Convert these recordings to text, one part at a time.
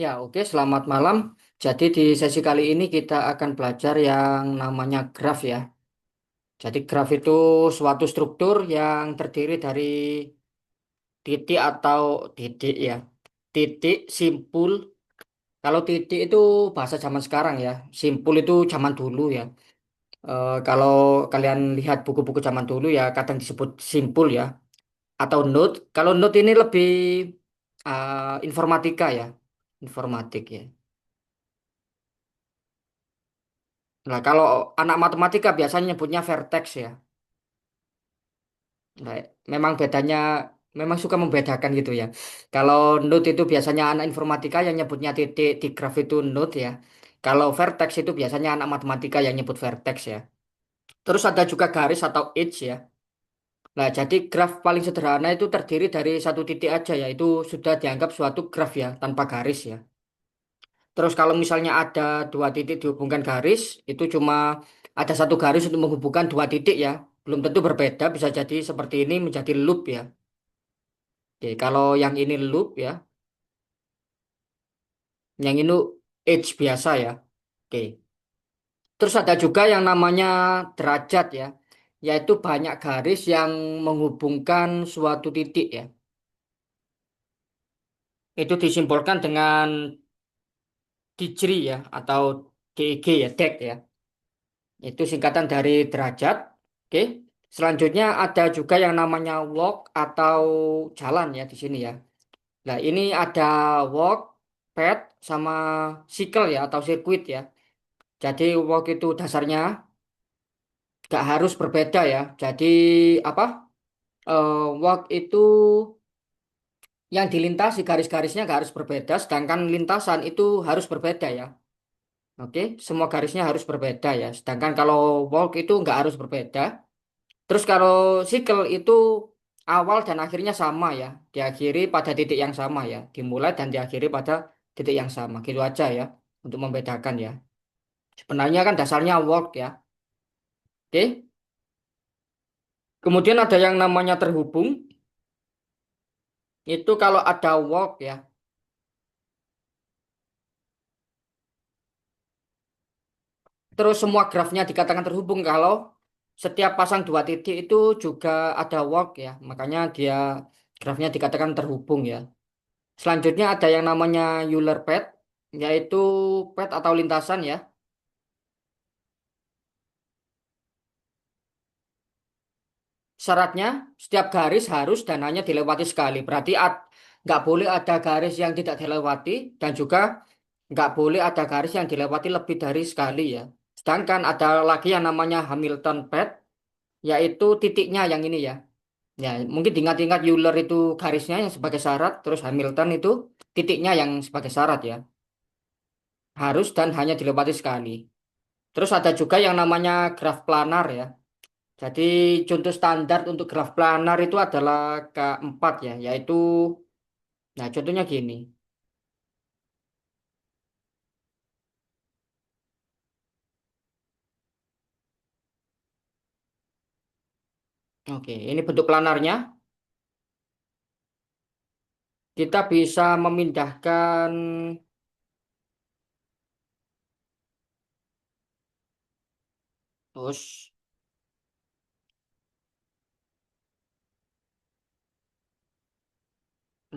Ya, oke, selamat malam. Jadi di sesi kali ini kita akan belajar yang namanya graf ya. Jadi graf itu suatu struktur yang terdiri dari titik atau titik ya. Titik, simpul. Kalau titik itu bahasa zaman sekarang ya. Simpul itu zaman dulu ya. Kalau kalian lihat buku-buku zaman dulu ya kadang disebut simpul ya. Atau node. Kalau node ini lebih informatika ya. Informatik ya. Nah, kalau anak matematika biasanya nyebutnya vertex ya. Nah, memang bedanya, memang suka membedakan gitu ya. Kalau node itu biasanya anak informatika yang nyebutnya titik di graf itu node ya. Kalau vertex itu biasanya anak matematika yang nyebut vertex ya. Terus ada juga garis atau edge ya. Nah, jadi graf paling sederhana itu terdiri dari satu titik aja ya. Itu sudah dianggap suatu graf ya, tanpa garis ya. Terus kalau misalnya ada dua titik dihubungkan garis, itu cuma ada satu garis untuk menghubungkan dua titik ya. Belum tentu berbeda, bisa jadi seperti ini menjadi loop ya. Oke, kalau yang ini loop ya, yang ini edge biasa ya. Oke. Terus ada juga yang namanya derajat ya, yaitu banyak garis yang menghubungkan suatu titik ya. Itu disimbolkan dengan degree ya, atau DEG ya, deg ya. Itu singkatan dari derajat. Oke. Selanjutnya ada juga yang namanya walk atau jalan ya di sini ya. Nah, ini ada walk, path, sama cycle ya atau sirkuit ya. Jadi walk itu dasarnya gak harus berbeda ya. Jadi apa? Walk itu yang dilintasi garis-garisnya gak harus berbeda, sedangkan lintasan itu harus berbeda ya. Oke, semua garisnya harus berbeda ya. Sedangkan kalau walk itu nggak harus berbeda. Terus kalau cycle itu awal dan akhirnya sama ya, diakhiri pada titik yang sama ya, dimulai dan diakhiri pada titik yang sama, gitu aja ya, untuk membedakan ya. Sebenarnya kan dasarnya work ya, oke. Kemudian ada yang namanya terhubung, itu kalau ada work ya, terus semua grafnya dikatakan terhubung kalau setiap pasang dua titik itu juga ada work ya, makanya dia grafnya dikatakan terhubung ya. Selanjutnya ada yang namanya Euler path, yaitu path atau lintasan ya. Syaratnya setiap garis harus dan hanya dilewati sekali. Berarti nggak boleh ada garis yang tidak dilewati dan juga nggak boleh ada garis yang dilewati lebih dari sekali ya. Sedangkan ada lagi yang namanya Hamilton path, yaitu titiknya yang ini ya. Ya, mungkin diingat-ingat Euler itu garisnya yang sebagai syarat, terus Hamilton itu titiknya yang sebagai syarat ya. Harus dan hanya dilewati sekali. Terus ada juga yang namanya graf planar ya. Jadi contoh standar untuk graf planar itu adalah K4 ya, yaitu nah contohnya gini. Oke, ini bentuk planarnya. Kita bisa memindahkan terus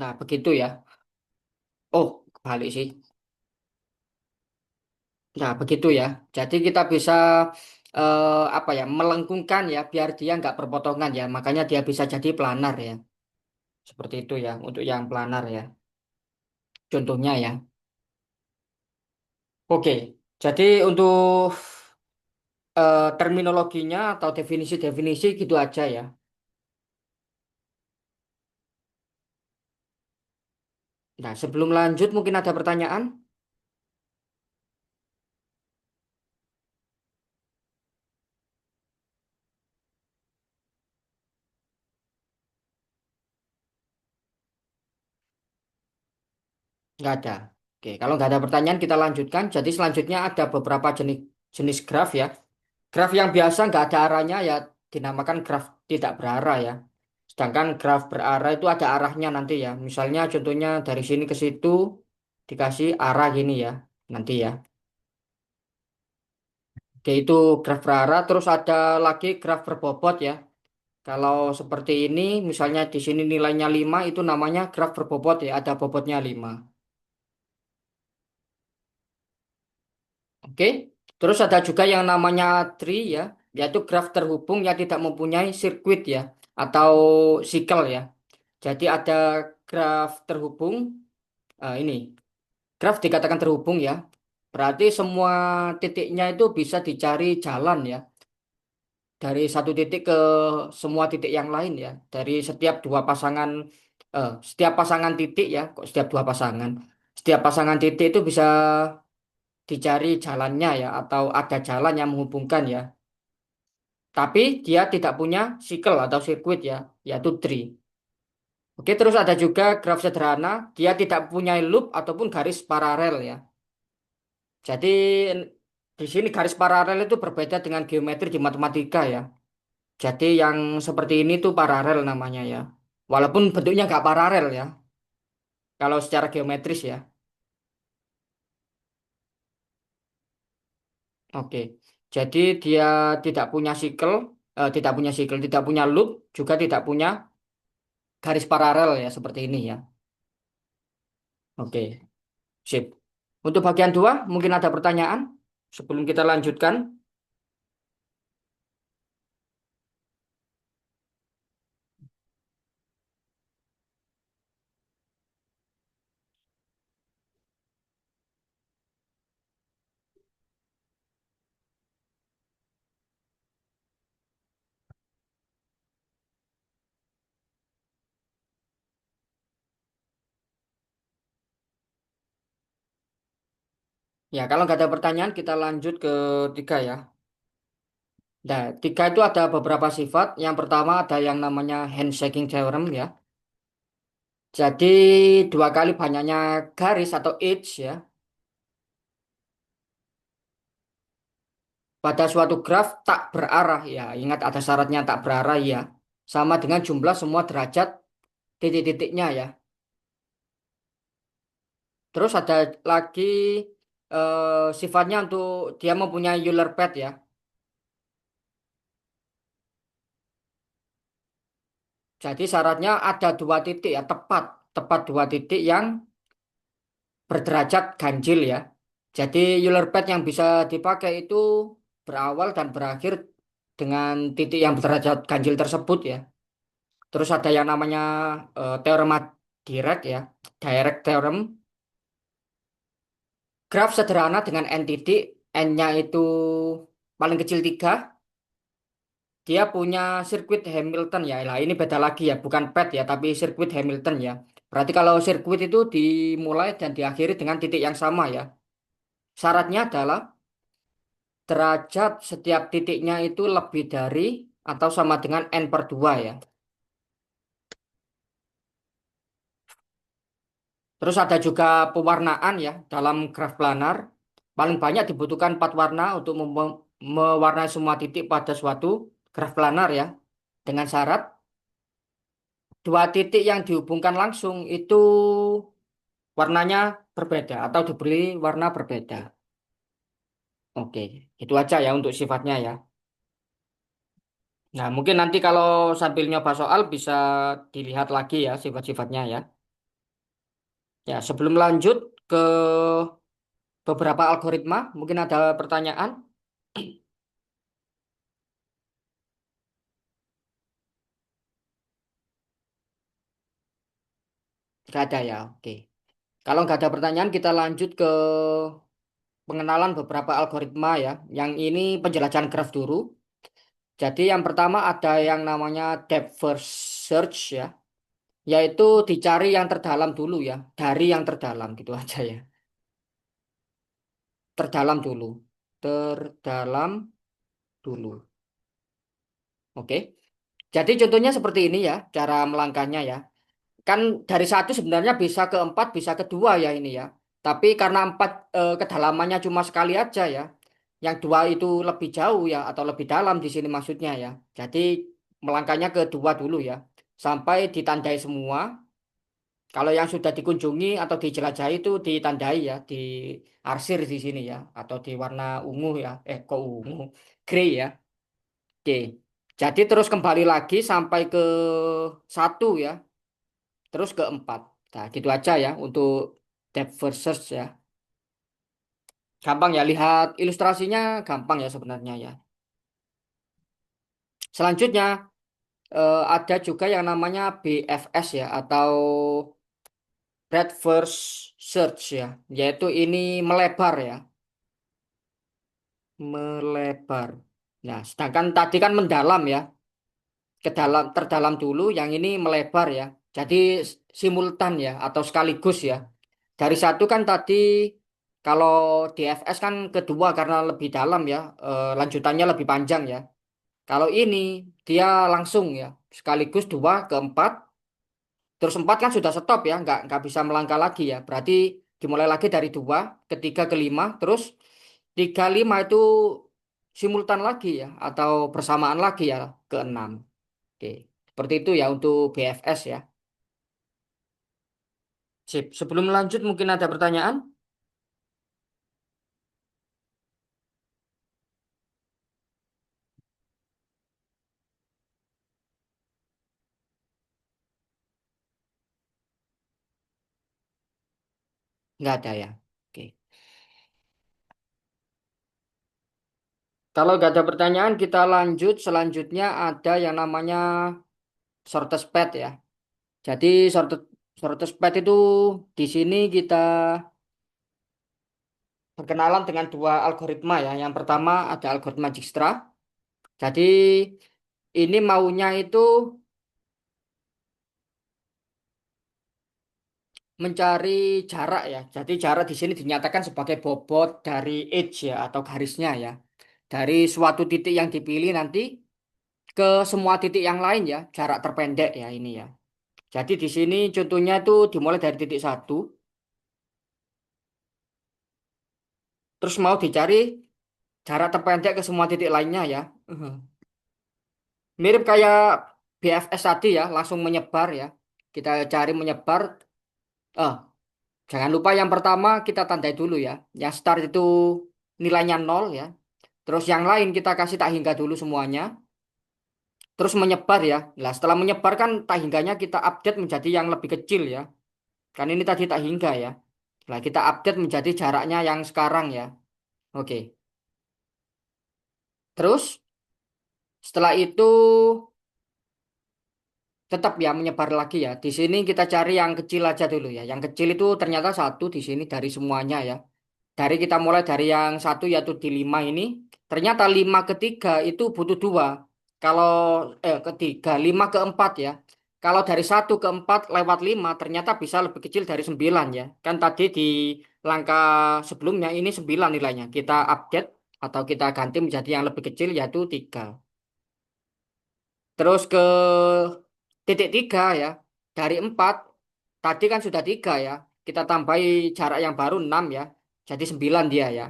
nah begitu ya. Oh, kebalik sih. Nah, begitu ya. Jadi kita bisa apa ya, melengkungkan ya biar dia nggak berpotongan ya. Makanya dia bisa jadi planar ya. Seperti itu ya untuk yang planar ya. Contohnya ya. Oke. Jadi untuk terminologinya atau definisi-definisi gitu aja ya. Nah, sebelum lanjut mungkin ada pertanyaan? Nggak ada. Oke, kalau nggak ada pertanyaan kita lanjutkan. Jadi selanjutnya ada beberapa jenis jenis graf ya. Graf yang biasa nggak ada arahnya ya dinamakan graf tidak berarah ya. Sedangkan graf berarah itu ada arahnya nanti ya. Misalnya contohnya dari sini ke situ. dikasih arah gini ya, nanti ya. Oke, itu graf per arah. Terus ada lagi graf berbobot ya. Kalau seperti ini, misalnya di sini nilainya 5 itu namanya graf berbobot ya, ada bobotnya 5. Oke. Terus ada juga yang namanya tree ya, yaitu graf terhubung yang tidak mempunyai sirkuit ya, atau sikel ya. Jadi ada graf terhubung, ini, graf dikatakan terhubung ya. Berarti semua titiknya itu bisa dicari jalan ya. Dari satu titik ke semua titik yang lain ya. Dari setiap dua pasangan, setiap pasangan titik ya, kok setiap dua pasangan. Setiap pasangan titik itu bisa dicari jalannya ya, atau ada jalan yang menghubungkan ya. Tapi dia tidak punya sikel atau sirkuit ya, yaitu tree. Oke, terus ada juga graf sederhana, dia tidak punya loop ataupun garis paralel ya. Jadi di sini garis paralel itu berbeda dengan geometri di matematika ya. Jadi yang seperti ini tuh paralel namanya ya. Walaupun bentuknya nggak paralel ya, kalau secara geometris ya. Oke. Jadi dia tidak punya sikel, tidak punya loop, juga tidak punya garis paralel ya seperti ini ya. Oke, sip. Untuk bagian dua, mungkin ada pertanyaan sebelum kita lanjutkan. Ya, kalau nggak ada pertanyaan, kita lanjut ke tiga ya. Nah, tiga itu ada beberapa sifat. Yang pertama ada yang namanya handshaking theorem ya. Jadi dua kali banyaknya garis atau edge ya pada suatu graf tak berarah ya. Ingat ada syaratnya tak berarah ya. Sama dengan jumlah semua derajat titik-titiknya ya. Terus ada lagi sifatnya untuk dia mempunyai Euler path ya. Jadi syaratnya ada dua titik ya, tepat tepat dua titik yang berderajat ganjil ya. Jadi Euler path yang bisa dipakai itu berawal dan berakhir dengan titik yang berderajat ganjil tersebut ya. Terus ada yang namanya teorema direct ya, direct theorem. Graf sederhana dengan n titik, n-nya itu paling kecil 3, dia punya sirkuit Hamilton ya. Lah ini beda lagi ya, bukan pad ya, tapi sirkuit Hamilton ya. Berarti kalau sirkuit itu dimulai dan diakhiri dengan titik yang sama ya. Syaratnya adalah derajat setiap titiknya itu lebih dari atau sama dengan n per 2 ya. Terus ada juga pewarnaan ya dalam graf planar. Paling banyak dibutuhkan 4 warna untuk mewarnai semua titik pada suatu graf planar ya. Dengan syarat dua titik yang dihubungkan langsung itu warnanya berbeda atau diberi warna berbeda. Oke, itu aja ya untuk sifatnya ya. Nah, mungkin nanti kalau sambil nyoba soal bisa dilihat lagi ya sifat-sifatnya ya. Ya, sebelum lanjut ke beberapa algoritma, mungkin ada pertanyaan? Tidak ada ya, oke. Kalau nggak ada pertanyaan, kita lanjut ke pengenalan beberapa algoritma ya. Yang ini penjelajahan graf dulu. Jadi yang pertama ada yang namanya depth first search ya, yaitu dicari yang terdalam dulu ya, dari yang terdalam gitu aja ya. Terdalam dulu. Terdalam dulu. Oke. Jadi contohnya seperti ini ya, cara melangkahnya ya. Kan dari satu sebenarnya bisa ke empat, bisa ke dua ya ini ya. Tapi karena empat kedalamannya cuma sekali aja ya. Yang dua itu lebih jauh ya atau lebih dalam di sini maksudnya ya. Jadi melangkahnya ke dua dulu ya. Sampai ditandai semua. Kalau yang sudah dikunjungi atau dijelajahi itu ditandai ya, diarsir di sini ya, atau di warna ungu ya, kok ungu, grey ya. Oke. Jadi terus kembali lagi sampai ke satu ya, terus ke empat. Nah, gitu aja ya untuk depth first search ya. Gampang ya, lihat ilustrasinya gampang ya sebenarnya ya. Selanjutnya ada juga yang namanya BFS ya, atau breadth first search ya, yaitu ini melebar ya, melebar. Nah, sedangkan tadi kan mendalam ya, ke dalam terdalam dulu, yang ini melebar ya. Jadi simultan ya atau sekaligus ya. Dari satu kan tadi kalau DFS kan kedua karena lebih dalam ya, lanjutannya lebih panjang ya. Kalau ini dia langsung ya, sekaligus dua ke empat, terus empat kan sudah stop ya, nggak bisa melangkah lagi ya. Berarti dimulai lagi dari dua, ketiga, kelima, terus tiga, lima itu simultan lagi ya, atau bersamaan lagi ya ke enam. Oke, seperti itu ya untuk BFS ya. Sip. Sebelum lanjut mungkin ada pertanyaan? Nggak ada ya. Oke. Kalau nggak ada pertanyaan, kita lanjut. Selanjutnya ada yang namanya shortest path ya. Jadi shortest path itu di sini kita berkenalan dengan dua algoritma ya. Yang pertama ada algoritma Dijkstra. Jadi ini maunya itu mencari jarak ya. Jadi jarak di sini dinyatakan sebagai bobot dari edge ya atau garisnya ya. Dari suatu titik yang dipilih nanti ke semua titik yang lain ya, jarak terpendek ya ini ya. Jadi di sini contohnya itu dimulai dari titik satu, terus mau dicari jarak terpendek ke semua titik lainnya ya. Mhm. Mirip kayak BFS tadi ya, langsung menyebar ya. Kita cari menyebar. Eh, jangan lupa yang pertama kita tandai dulu ya. Yang start itu nilainya nol ya. Terus yang lain kita kasih tak hingga dulu semuanya. Terus menyebar ya. Nah, setelah menyebar kan tak hingganya kita update menjadi yang lebih kecil ya. Kan ini tadi tak hingga ya. Nah, kita update menjadi jaraknya yang sekarang ya. Oke. Terus setelah itu tetap ya menyebar lagi ya. Di sini kita cari yang kecil aja dulu ya. Yang kecil itu ternyata satu di sini dari semuanya ya. Dari kita mulai dari yang satu yaitu di lima ini. Ternyata lima ketiga itu butuh dua. Kalau ketiga, lima ke empat ya. Kalau dari satu ke empat lewat lima ternyata bisa lebih kecil dari sembilan ya. Kan tadi di langkah sebelumnya ini sembilan nilainya. Kita update atau kita ganti menjadi yang lebih kecil yaitu tiga. Terus ke titik tiga ya. Dari empat, tadi kan sudah tiga ya. Kita tambahi jarak yang baru enam ya. Jadi sembilan dia ya.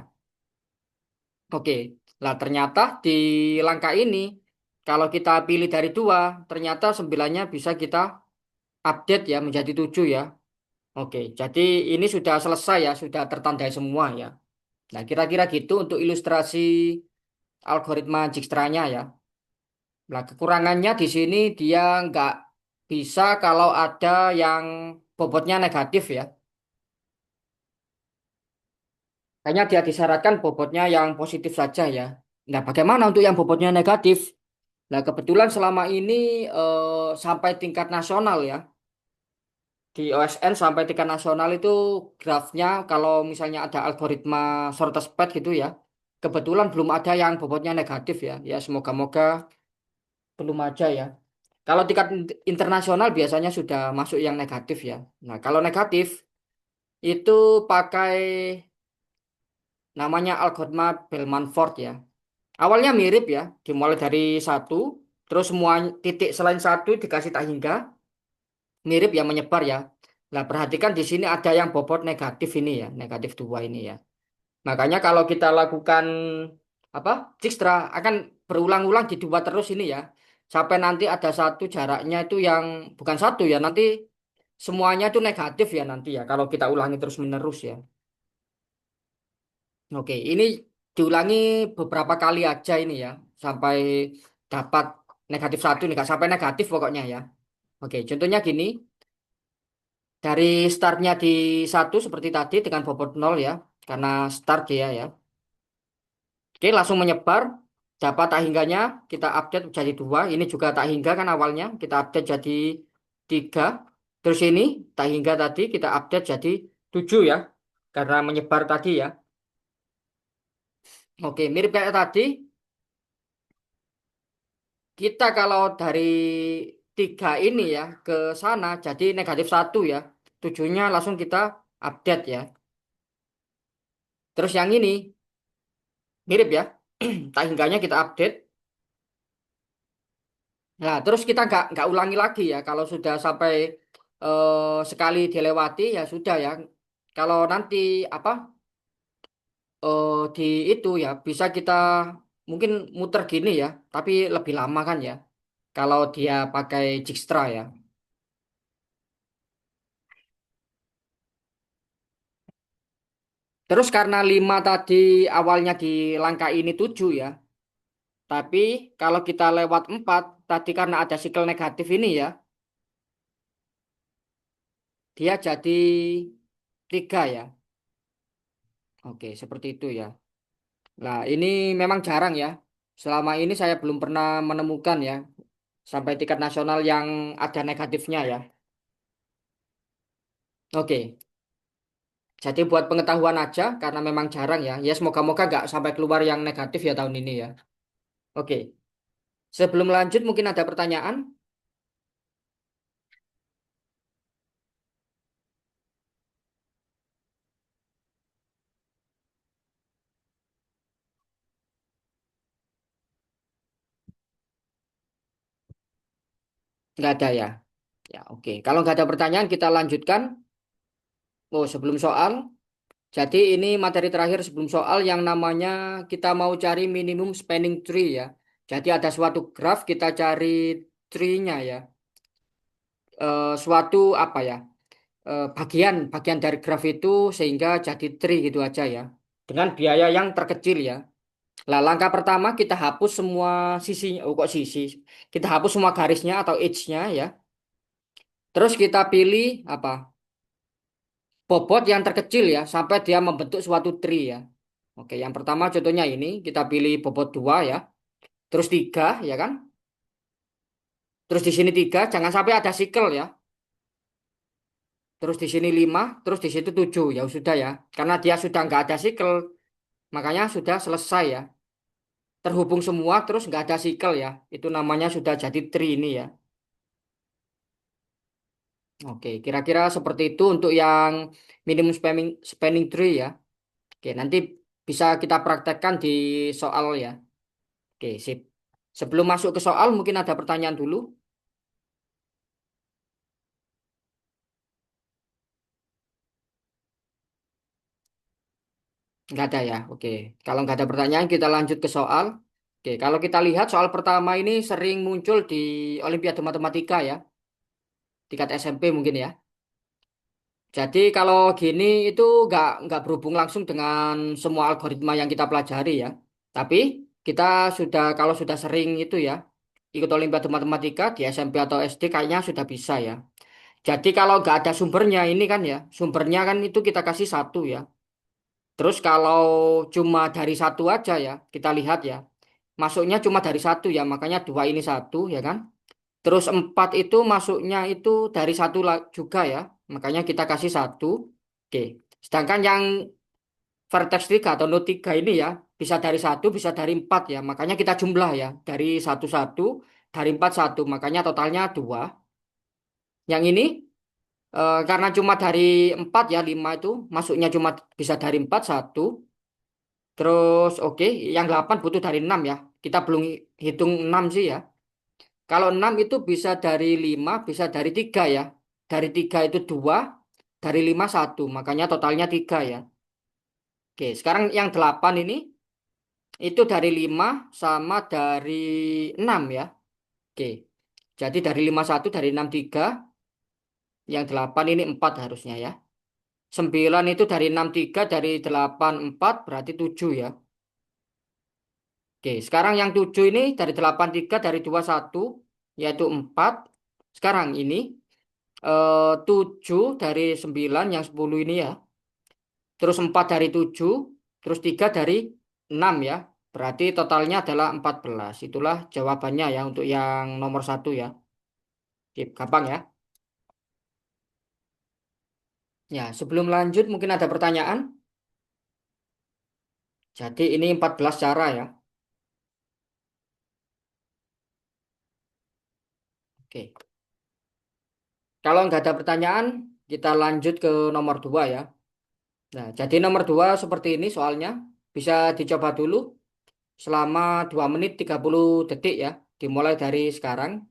Oke. Lah ternyata di langkah ini, kalau kita pilih dari dua, ternyata sembilannya bisa kita update ya menjadi tujuh ya. Oke. Jadi ini sudah selesai ya. Sudah tertandai semua ya. Nah kira-kira gitu untuk ilustrasi algoritma Dijkstra-nya ya. Nah, kekurangannya di sini dia nggak bisa kalau ada yang bobotnya negatif ya. Hanya dia disyaratkan bobotnya yang positif saja ya. Nah, bagaimana untuk yang bobotnya negatif? Nah, kebetulan selama ini sampai tingkat nasional ya. Di OSN sampai tingkat nasional itu grafnya kalau misalnya ada algoritma shortest path gitu ya. Kebetulan belum ada yang bobotnya negatif ya. Ya, semoga-moga belum aja ya. Kalau tingkat internasional biasanya sudah masuk yang negatif ya. Nah, kalau negatif itu pakai namanya algoritma Bellman-Ford ya. Awalnya mirip ya, dimulai dari satu, terus semua titik selain satu dikasih tak hingga, mirip ya menyebar ya. Nah, perhatikan di sini ada yang bobot negatif ini ya, negatif dua ini ya. Makanya kalau kita lakukan apa, Dijkstra akan berulang-ulang di dua terus ini ya, sampai nanti ada satu jaraknya itu yang bukan satu ya, nanti semuanya itu negatif ya nanti ya kalau kita ulangi terus-menerus ya. Oke, ini diulangi beberapa kali aja ini ya sampai dapat negatif satu nih, nggak sampai negatif pokoknya ya. Oke, contohnya gini, dari startnya di satu seperti tadi dengan bobot nol ya, karena start dia ya. Oke, langsung menyebar. Dapat tak hingganya kita update jadi dua. Ini juga tak hingga kan awalnya kita update jadi tiga. Terus ini tak hingga tadi kita update jadi tujuh ya, karena menyebar tadi ya. Oke, mirip kayak tadi. Kita kalau dari tiga ini ya ke sana jadi negatif satu ya. Tujuhnya langsung kita update ya. Terus yang ini mirip ya. Tak hingganya kita update. Nah, terus kita nggak ulangi lagi ya. Kalau sudah sampai sekali dilewati ya sudah ya. Kalau nanti apa di itu ya bisa kita mungkin muter gini ya, tapi lebih lama kan ya. Kalau dia pakai Dijkstra ya. Terus karena 5 tadi awalnya di langkah ini 7 ya. Tapi kalau kita lewat 4 tadi karena ada sikel negatif ini ya, dia jadi 3 ya. Oke, seperti itu ya. Nah, ini memang jarang ya. Selama ini saya belum pernah menemukan ya, sampai tingkat nasional yang ada negatifnya ya. Oke, jadi buat pengetahuan aja, karena memang jarang ya. Ya semoga-moga nggak sampai keluar yang negatif ya tahun ini ya. Oke, sebelum lanjut mungkin ada pertanyaan? Nggak ada ya? Ya oke, kalau nggak ada pertanyaan kita lanjutkan. Oh sebelum soal, jadi ini materi terakhir sebelum soal yang namanya kita mau cari minimum spanning tree ya. Jadi ada suatu graf kita cari tree-nya ya. Suatu apa ya bagian bagian dari graf itu sehingga jadi tree gitu aja ya dengan biaya yang terkecil ya. Lah langkah pertama kita hapus semua sisinya, oh kok sisi, kita hapus semua garisnya atau edge-nya ya. Terus kita pilih apa bobot yang terkecil ya sampai dia membentuk suatu tree ya. Oke, yang pertama contohnya ini kita pilih bobot 2 ya, terus 3 ya kan, terus di sini 3 jangan sampai ada sikel ya. Terus di sini 5 terus di situ 7 ya sudah ya. Karena dia sudah nggak ada sikel, makanya sudah selesai ya. Terhubung semua terus nggak ada sikel ya. Itu namanya sudah jadi tree ini ya. Oke, kira-kira seperti itu untuk yang minimum spanning tree ya. Oke, nanti bisa kita praktekkan di soal ya. Oke, sip. Sebelum masuk ke soal, mungkin ada pertanyaan dulu. Nggak ada ya. Oke, kalau nggak ada pertanyaan, kita lanjut ke soal. Oke, kalau kita lihat soal pertama ini sering muncul di Olimpiade Matematika ya, tingkat SMP mungkin ya. Jadi kalau gini itu nggak berhubung langsung dengan semua algoritma yang kita pelajari ya. Tapi kita sudah kalau sudah sering itu ya ikut Olimpiade Matematika di SMP atau SD kayaknya sudah bisa ya. Jadi kalau nggak ada sumbernya ini kan ya, sumbernya kan itu kita kasih satu ya. Terus kalau cuma dari satu aja ya, kita lihat ya, masuknya cuma dari satu ya, makanya dua ini satu ya kan. Terus empat itu masuknya itu dari satu juga ya, makanya kita kasih satu. Oke. Sedangkan yang vertex 3 atau node 3 ini ya, bisa dari satu, bisa dari empat ya, makanya kita jumlah ya, dari satu satu, dari empat satu, makanya totalnya dua. Yang ini karena cuma dari empat ya, lima itu masuknya cuma bisa dari empat satu. Terus oke, yang 8 butuh dari 6 ya. Kita belum hitung 6 sih ya. Kalau 6 itu bisa dari 5, bisa dari 3 ya. Dari 3 itu 2, dari 5 satu. Makanya totalnya 3 ya. Oke, sekarang yang 8 ini itu dari 5 sama dari 6 ya. Oke. Jadi dari 5 satu, dari 6 3. Yang 8 ini 4 harusnya ya. 9 itu dari 6 3 dari 8 4 berarti 7 ya. Oke, sekarang yang 7 ini dari 8 3 dari 2 1 yaitu 4. Sekarang ini 7 dari 9 yang 10 ini ya. Terus 4 dari 7, terus 3 dari 6 ya. Berarti totalnya adalah 14. Itulah jawabannya ya untuk yang nomor satu ya. Oke, gampang ya. Ya, sebelum lanjut mungkin ada pertanyaan. Jadi ini 14 cara ya. Oke. Kalau nggak ada pertanyaan, kita lanjut ke nomor 2 ya. Nah, jadi nomor 2 seperti ini soalnya. Bisa dicoba dulu selama 2 menit 30 detik ya. Dimulai dari sekarang.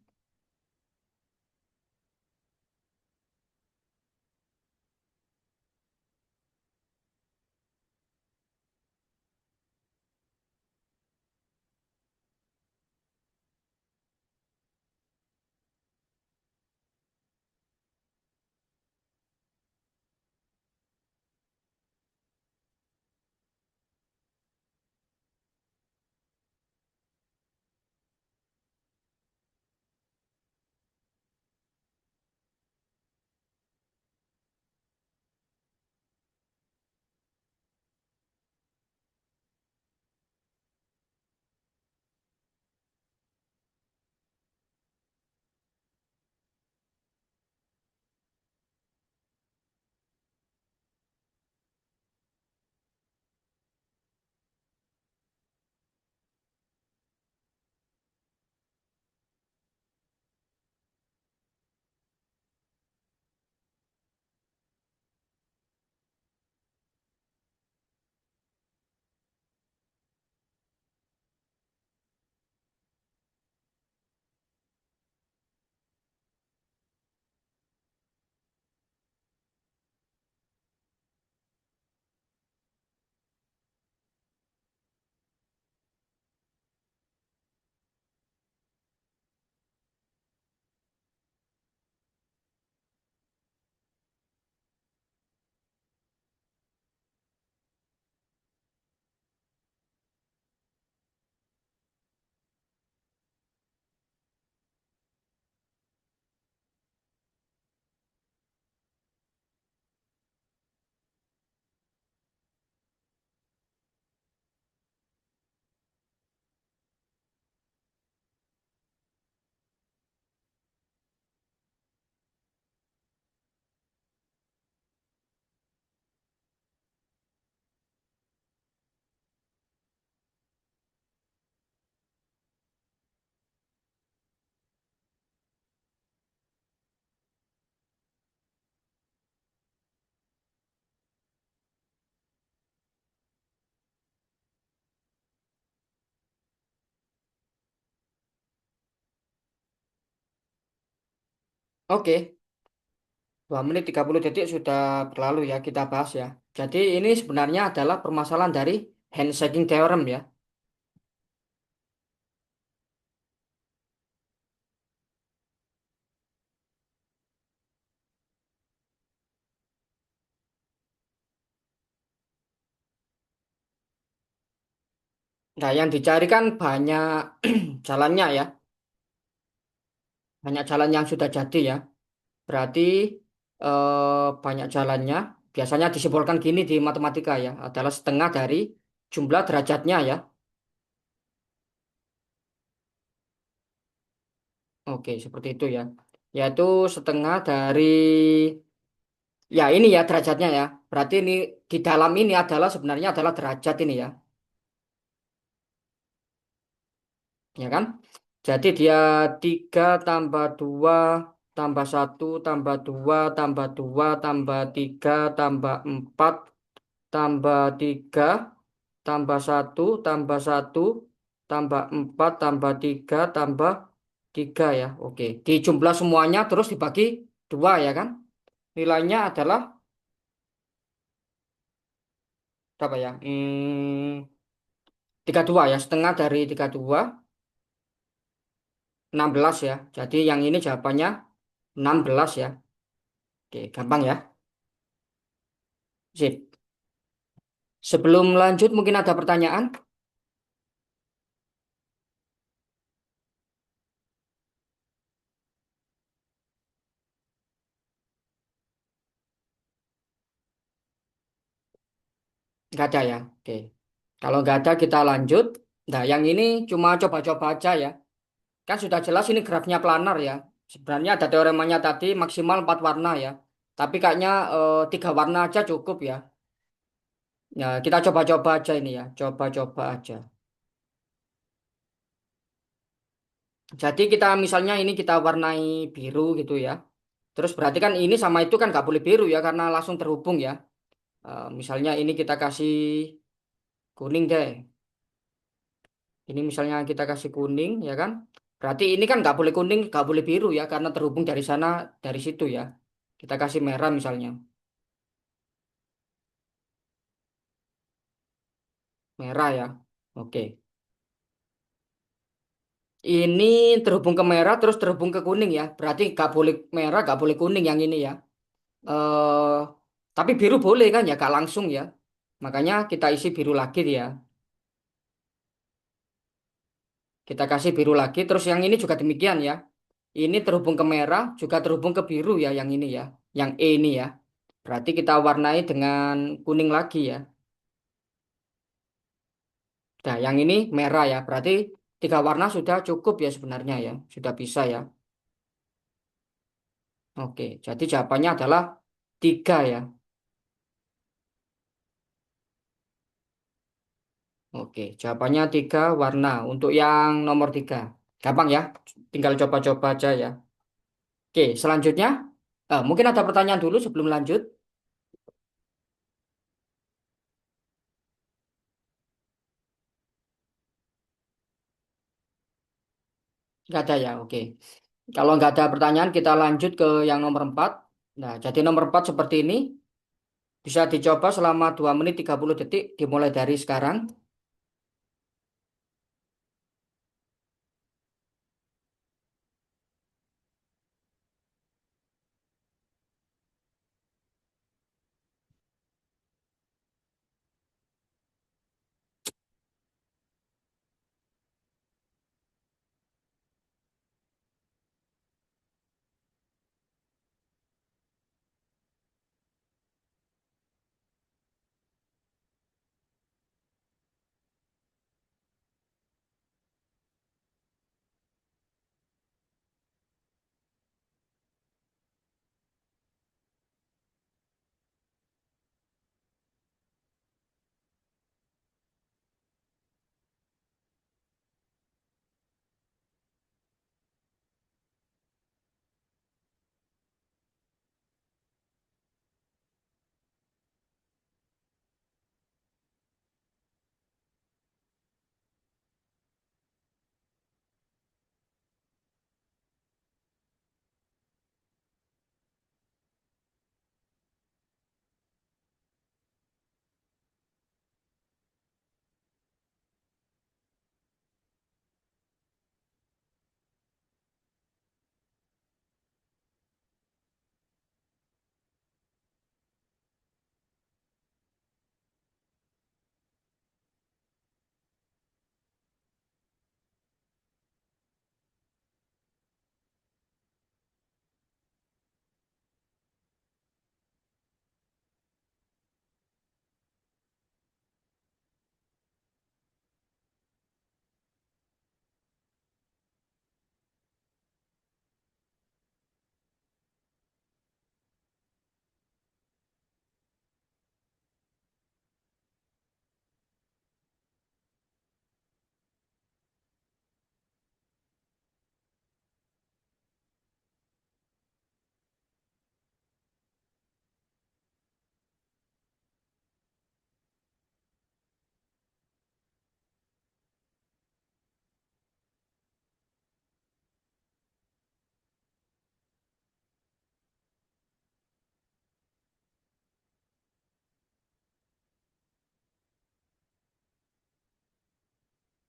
Oke, 2 menit 30 detik sudah berlalu ya kita bahas ya. Jadi ini sebenarnya adalah permasalahan dari handshaking theorem ya. Nah, yang dicari kan banyak jalannya ya. Banyak jalan yang sudah jadi ya. Berarti banyak jalannya. Biasanya disimpulkan gini di matematika ya. Adalah setengah dari jumlah derajatnya ya. Oke, seperti itu ya. Yaitu setengah dari ya ini ya derajatnya ya. Berarti ini di dalam ini adalah sebenarnya adalah derajat ini ya. Ya kan? Jadi dia 3 tambah 2 tambah satu tambah 2 tambah 2 tambah 3 tambah 4 tambah 3 tambah satu tambah satu tambah 4 tambah 3 tambah 3 ya. Oke. Dijumlah semuanya terus dibagi 2 ya kan? Nilainya adalah berapa ya? 32 ya. Setengah dari 32 16 ya. Jadi yang ini jawabannya 16 ya. Oke, gampang ya. Sip. Sebelum lanjut mungkin ada pertanyaan? Nggak ada ya. Oke. Kalau nggak ada kita lanjut. Nah, yang ini cuma coba-coba aja ya. Kan sudah jelas ini grafnya planar ya. Sebenarnya ada teoremanya tadi maksimal 4 warna ya. Tapi kayaknya 3 warna aja cukup ya. Ya, kita coba-coba aja ini ya. Coba-coba aja. Jadi kita misalnya ini kita warnai biru gitu ya. Terus berarti kan ini sama itu kan nggak boleh biru ya karena langsung terhubung ya. Misalnya ini kita kasih kuning deh. Ini misalnya kita kasih kuning ya kan. Berarti ini kan nggak boleh kuning, nggak boleh biru ya karena terhubung dari sana, dari situ ya. Kita kasih merah misalnya. Merah ya. Oke. Ini terhubung ke merah terus terhubung ke kuning ya. Berarti nggak boleh merah, nggak boleh kuning yang ini ya. eh tapi biru boleh kan ya, nggak langsung ya. Makanya kita isi biru lagi ya. Kita kasih biru lagi. Terus yang ini juga demikian ya. Ini terhubung ke merah, juga terhubung ke biru ya yang ini ya. Yang E ini ya. Berarti kita warnai dengan kuning lagi ya. Nah, yang ini merah ya. Berarti 3 warna sudah cukup ya sebenarnya ya. Sudah bisa ya. Oke, jadi jawabannya adalah 3 ya. Oke, jawabannya 3 warna untuk yang nomor 3. Gampang ya, tinggal coba-coba aja ya. Oke, selanjutnya, mungkin ada pertanyaan dulu sebelum lanjut. Nggak ada ya, oke. Kalau nggak ada pertanyaan, kita lanjut ke yang nomor 4. Nah, jadi nomor 4 seperti ini. Bisa dicoba selama 2 menit 30 detik, dimulai dari sekarang.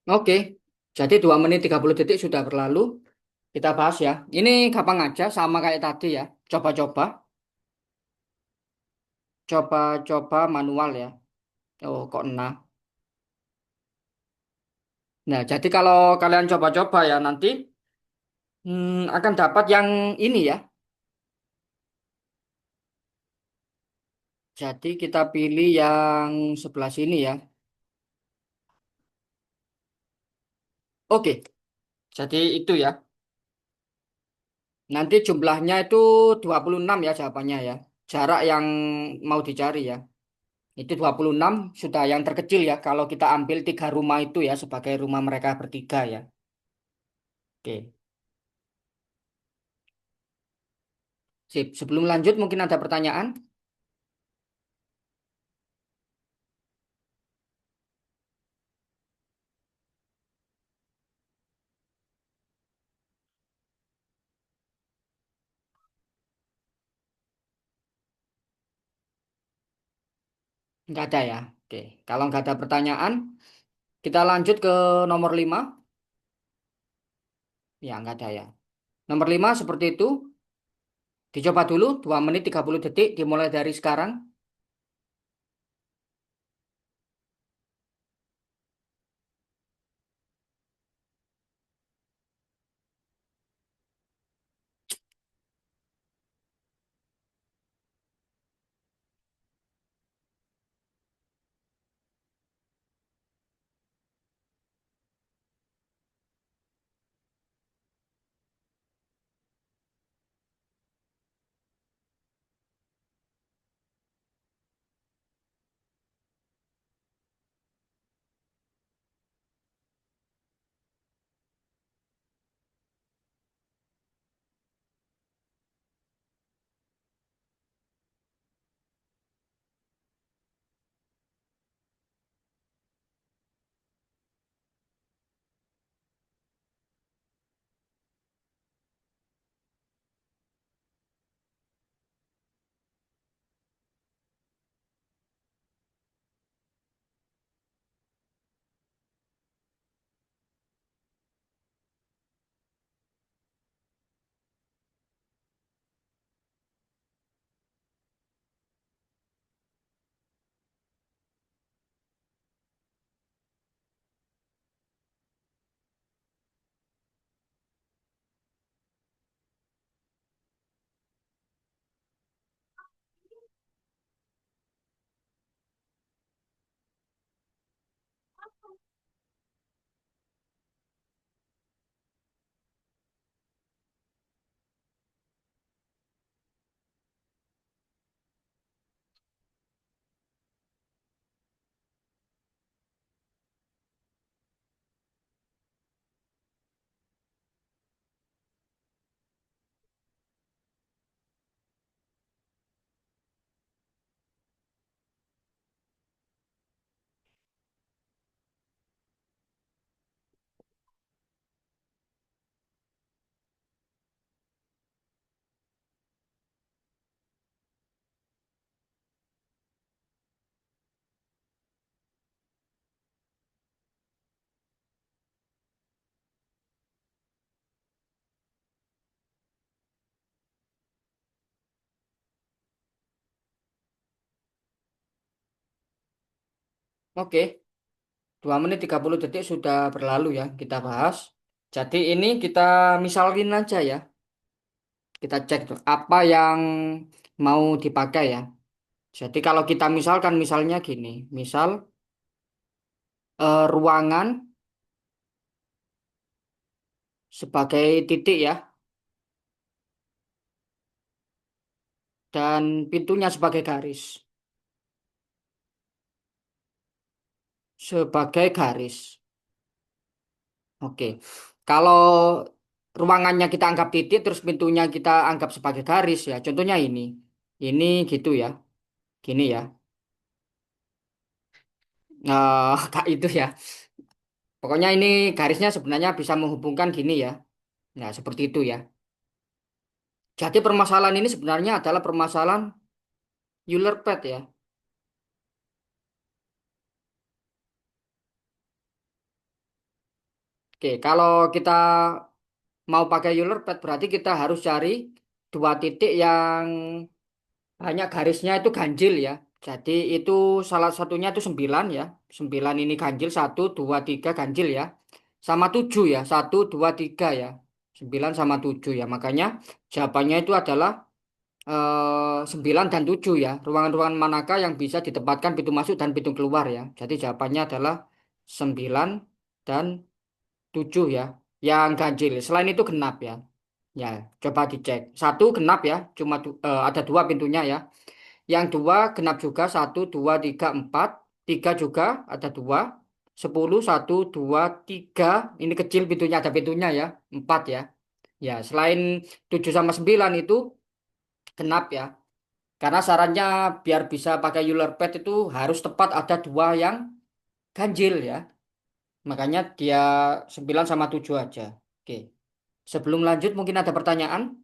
Oke, jadi 2 menit 30 detik sudah berlalu. Kita bahas ya. Ini gampang aja, sama kayak tadi ya. Coba-coba. coba-coba manual ya. Oh, kok nah. Nah, jadi kalau kalian coba-coba ya nanti akan dapat yang ini ya. Jadi kita pilih yang sebelah sini ya. Oke, jadi itu ya. Nanti jumlahnya itu 26 ya jawabannya ya. Jarak yang mau dicari ya. Itu 26 sudah yang terkecil ya. Kalau kita ambil tiga rumah itu ya sebagai rumah mereka bertiga ya. Oke, sip. Sebelum lanjut mungkin ada pertanyaan? Nggak ada ya. Oke, kalau nggak ada pertanyaan, kita lanjut ke nomor 5. Ya, nggak ada ya. Nomor 5 seperti itu. Dicoba dulu 2 menit 30 detik dimulai dari sekarang. Oke, 2 menit 30 detik sudah berlalu ya kita bahas. Jadi ini kita misalin aja ya. Kita cek tuh apa yang mau dipakai ya. Jadi kalau kita misalkan misalnya gini. Misal ruangan sebagai titik ya. Dan pintunya sebagai garis. Sebagai garis. Oke. Kalau ruangannya kita anggap titik, terus pintunya kita anggap sebagai garis ya. Contohnya ini. Ini gitu ya. Gini ya. Kak itu ya. Pokoknya ini garisnya sebenarnya bisa menghubungkan gini ya. Nah, seperti itu ya. Jadi permasalahan ini sebenarnya adalah permasalahan Euler pad ya. Oke, kalau kita mau pakai Euler pad berarti kita harus cari dua titik yang banyak garisnya itu ganjil ya. Jadi itu salah satunya itu 9 ya. 9 ini ganjil, 1, 2, 3 ganjil ya. Sama 7 ya, 1, 2, 3 ya. 9 sama 7 ya. Makanya jawabannya itu adalah 9 dan 7 ya. Ruangan-ruangan manakah yang bisa ditempatkan pintu masuk dan pintu keluar ya. Jadi jawabannya adalah 9 dan 7 ya. Yang ganjil. Selain itu genap ya. Ya, coba dicek. Satu genap ya, cuma ada dua pintunya ya. Yang dua genap juga, 1, 2, 3, 4. Tiga juga ada dua. 10, 1, 2, 3. Ini kecil pintunya, ada pintunya ya. 4 ya. Ya, selain 7 sama 9 itu genap ya. Karena sarannya biar bisa pakai Euler pad itu harus tepat ada dua yang ganjil ya. Makanya dia 9 sama 7 aja. Oke. Sebelum lanjut mungkin ada pertanyaan?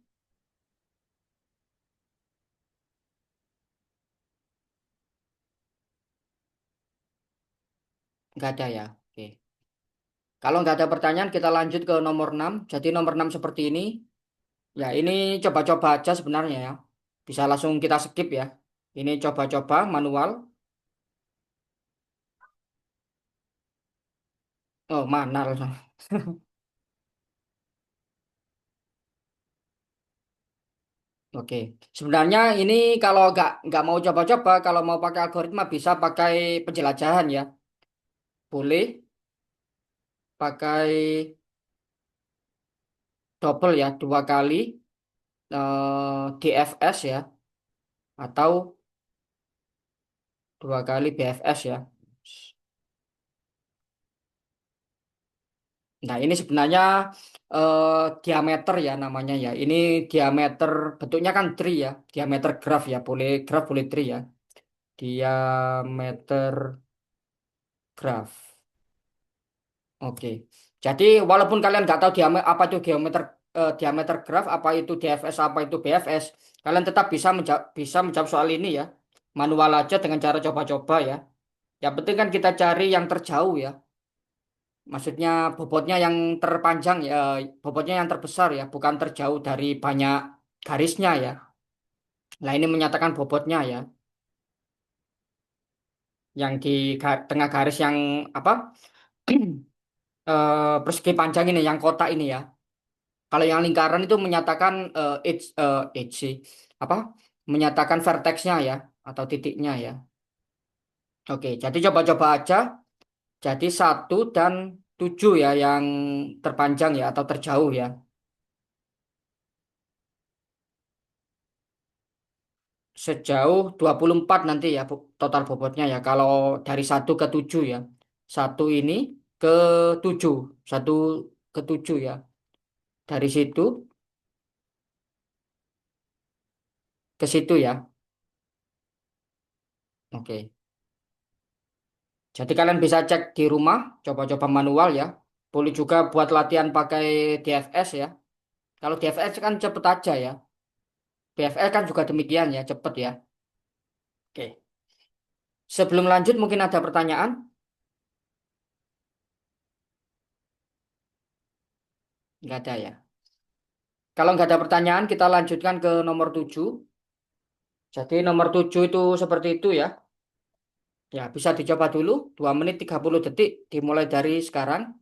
Nggak ada ya. Oke. Kalau nggak ada pertanyaan kita lanjut ke nomor 6. Jadi nomor 6 seperti ini. Ya ini coba-coba aja sebenarnya ya. Bisa langsung kita skip ya. Ini coba-coba manual. Oh, manal. Oke. Sebenarnya ini kalau nggak mau coba-coba, kalau mau pakai algoritma bisa pakai penjelajahan ya. Boleh pakai double ya, dua kali DFS ya, atau dua kali BFS ya. Nah, ini sebenarnya eh, diameter ya namanya ya. Ini diameter bentuknya kan tree ya, diameter graf ya, boleh graf boleh tree ya. Diameter graf. Oke. Jadi walaupun kalian nggak tahu apa itu diameter graf, apa itu DFS, apa itu BFS, kalian tetap bisa menjawab soal ini ya. Manual aja dengan cara coba-coba ya. Yang penting kan kita cari yang terjauh ya. Maksudnya bobotnya yang terpanjang ya, bobotnya yang terbesar ya, bukan terjauh dari banyak garisnya ya. Nah, ini menyatakan bobotnya ya, yang di tengah garis yang apa? Persegi panjang ini, yang kotak ini ya. Kalau yang lingkaran itu menyatakan edge sih. Apa? Menyatakan vertexnya ya, atau titiknya ya. Oke, jadi coba-coba aja. Jadi 1 dan 7 ya, yang terpanjang ya, atau terjauh ya. Sejauh 24 nanti ya total bobotnya ya. Kalau dari 1 ke 7 ya. Satu ini ke 7. 1 ke 7 ya. Dari situ ke situ ya. Oke. Jadi kalian bisa cek di rumah, coba-coba manual ya. Boleh juga buat latihan pakai DFS ya. Kalau DFS kan cepet aja ya. BFL kan juga demikian ya, cepet ya. Oke. Sebelum lanjut mungkin ada pertanyaan? Nggak ada ya. Kalau nggak ada pertanyaan, kita lanjutkan ke nomor 7. Jadi nomor 7 itu seperti itu ya. Ya, bisa dicoba dulu. 2 menit 30 detik dimulai dari sekarang.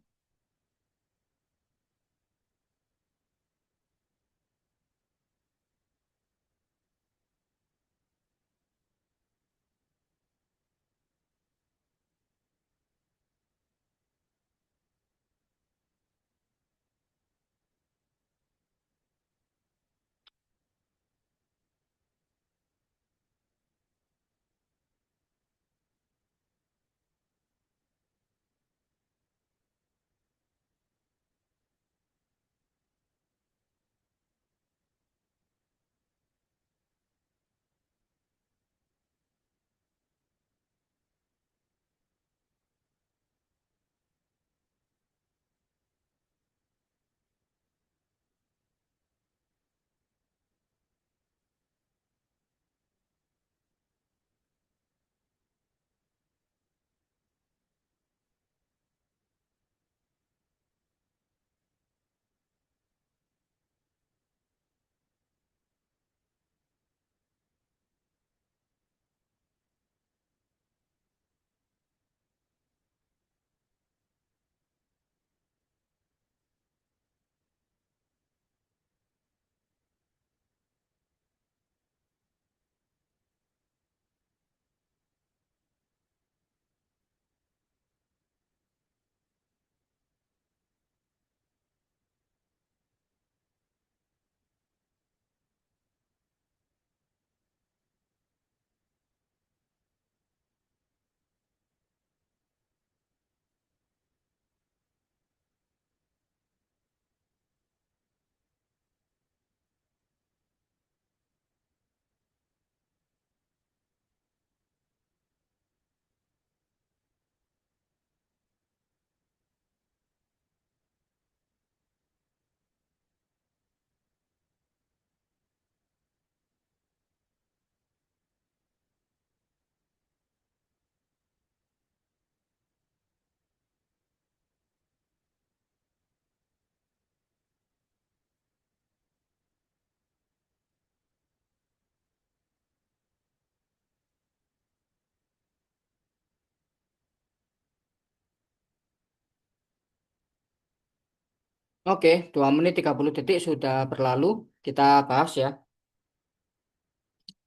Oke, 2 menit 30 detik sudah berlalu. Kita bahas ya.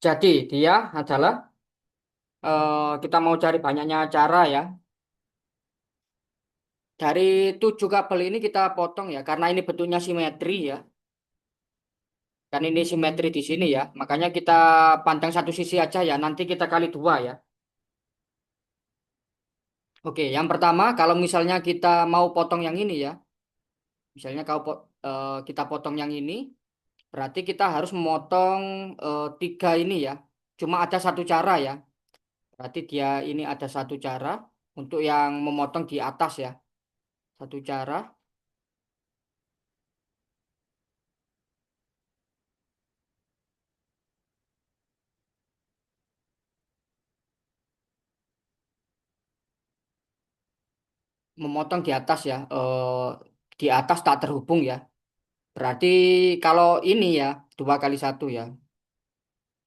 Jadi dia adalah kita mau cari banyaknya cara ya. Dari 7 kabel ini kita potong ya, karena ini bentuknya simetri ya. Kan ini simetri di sini ya. Makanya kita pandang satu sisi aja ya. Nanti kita kali dua ya. Oke, yang pertama kalau misalnya kita mau potong yang ini ya. Misalnya kita potong yang ini, berarti kita harus memotong tiga ini ya. Cuma ada satu cara ya. Berarti dia ini ada satu cara untuk yang memotong di atas ya. Satu cara memotong di atas ya. Di atas tak terhubung ya. Berarti kalau ini ya 2 kali 1 ya.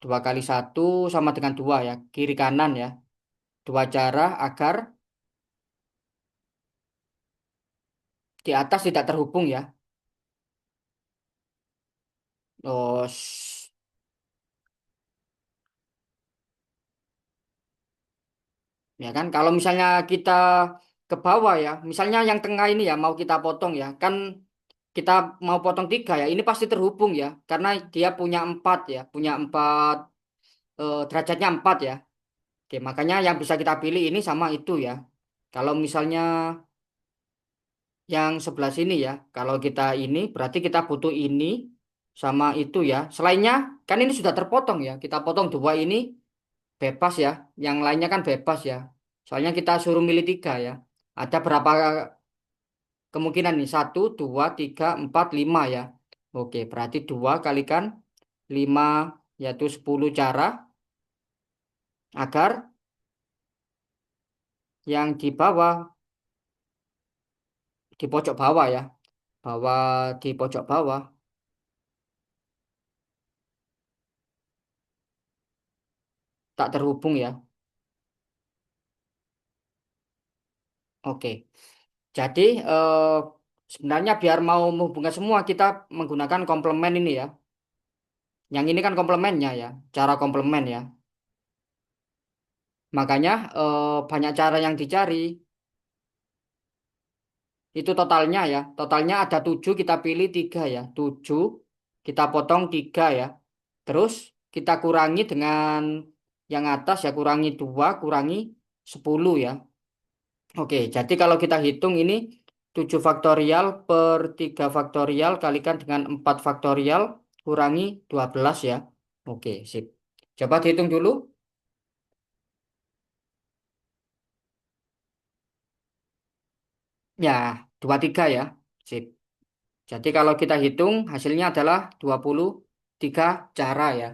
2 kali 1 sama dengan dua ya. Kiri kanan ya. Dua cara agar di atas tidak terhubung ya. Oh, ya kan kalau misalnya kita ke bawah ya, misalnya yang tengah ini ya mau kita potong ya, kan kita mau potong tiga ya, ini pasti terhubung ya, karena dia punya empat ya, punya empat derajatnya empat ya. Oke, makanya yang bisa kita pilih ini sama itu ya. Kalau misalnya yang sebelah sini ya, kalau kita ini berarti kita butuh ini sama itu ya. Selainnya kan ini sudah terpotong ya, kita potong dua ini bebas ya, yang lainnya kan bebas ya. Soalnya kita suruh milih tiga ya. Ada berapa kemungkinan nih? Satu, dua, tiga, empat, lima ya. Oke, berarti dua kalikan lima yaitu 10 cara agar yang di bawah, di pojok bawah ya. Bawah di pojok bawah tak terhubung ya. Oke. Jadi sebenarnya biar mau menghubungkan semua kita menggunakan komplement ini ya. Yang ini kan komplemennya ya, cara komplement ya. Makanya banyak cara yang dicari. Itu totalnya ya. Totalnya ada 7 kita pilih tiga ya. 7 kita potong tiga ya. Terus kita kurangi dengan yang atas ya, kurangi 2 kurangi 10 ya. Oke, jadi kalau kita hitung ini 7 faktorial per 3 faktorial kalikan dengan 4 faktorial kurangi 12 ya. Oke, sip. Coba dihitung dulu. Ya, 23 ya. Sip. Jadi kalau kita hitung hasilnya adalah 23 cara ya.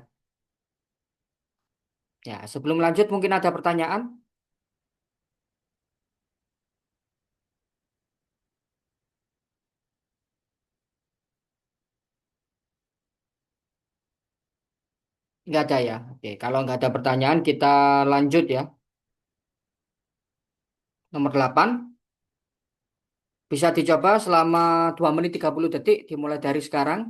Ya, sebelum lanjut mungkin ada pertanyaan? Nggak ada ya. Oke, kalau nggak ada pertanyaan kita lanjut ya. Nomor 8 bisa dicoba selama 2 menit 30 detik dimulai dari sekarang.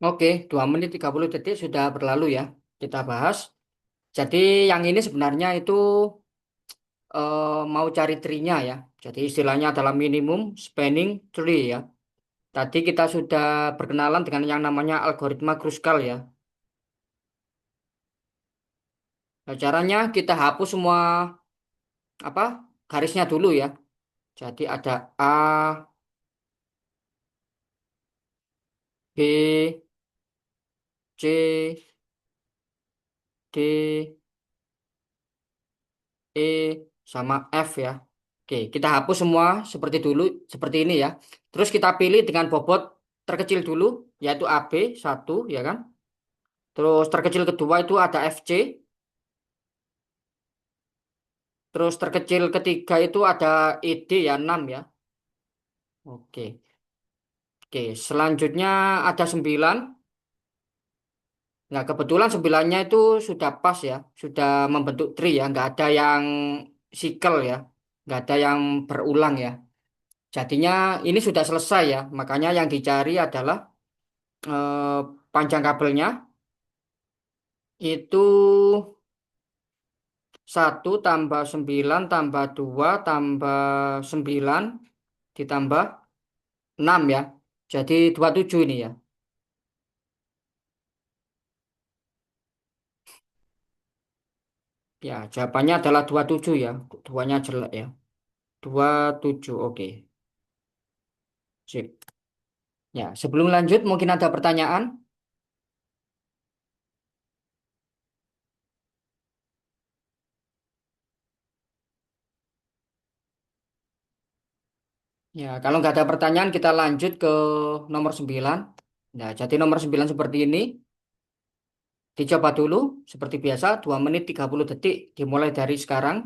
Oke, 2 menit 30 detik sudah berlalu ya. Kita bahas. Jadi yang ini sebenarnya itu mau cari tree-nya ya. Jadi istilahnya adalah minimum spanning tree ya. Tadi kita sudah berkenalan dengan yang namanya algoritma Kruskal ya. Nah, caranya kita hapus semua apa garisnya dulu ya. Jadi ada A, B, C, D, E, sama F ya. Oke, kita hapus semua seperti dulu, seperti ini ya. Terus kita pilih dengan bobot terkecil dulu, yaitu AB 1 ya kan. Terus terkecil kedua itu ada FC. Terus terkecil ketiga itu ada ED ya 6 ya. Oke. Oke, selanjutnya ada 9. Nah, kebetulan 9-nya itu sudah pas ya, sudah membentuk tree ya, nggak ada yang sikel ya, nggak ada yang berulang ya. Jadinya ini sudah selesai ya, makanya yang dicari adalah eh, panjang kabelnya itu 1 tambah 9 tambah 2 tambah 9 ditambah 6 ya. Jadi 27 ini ya. Ya, jawabannya adalah 27 ya. Duanya jelek ya. 27 oke. Sip. Ya, sebelum lanjut mungkin ada pertanyaan. Ya, kalau nggak ada pertanyaan kita lanjut ke nomor 9. Nah, jadi nomor 9 seperti ini. Dicoba dulu seperti biasa 2 menit 30 detik dimulai dari sekarang.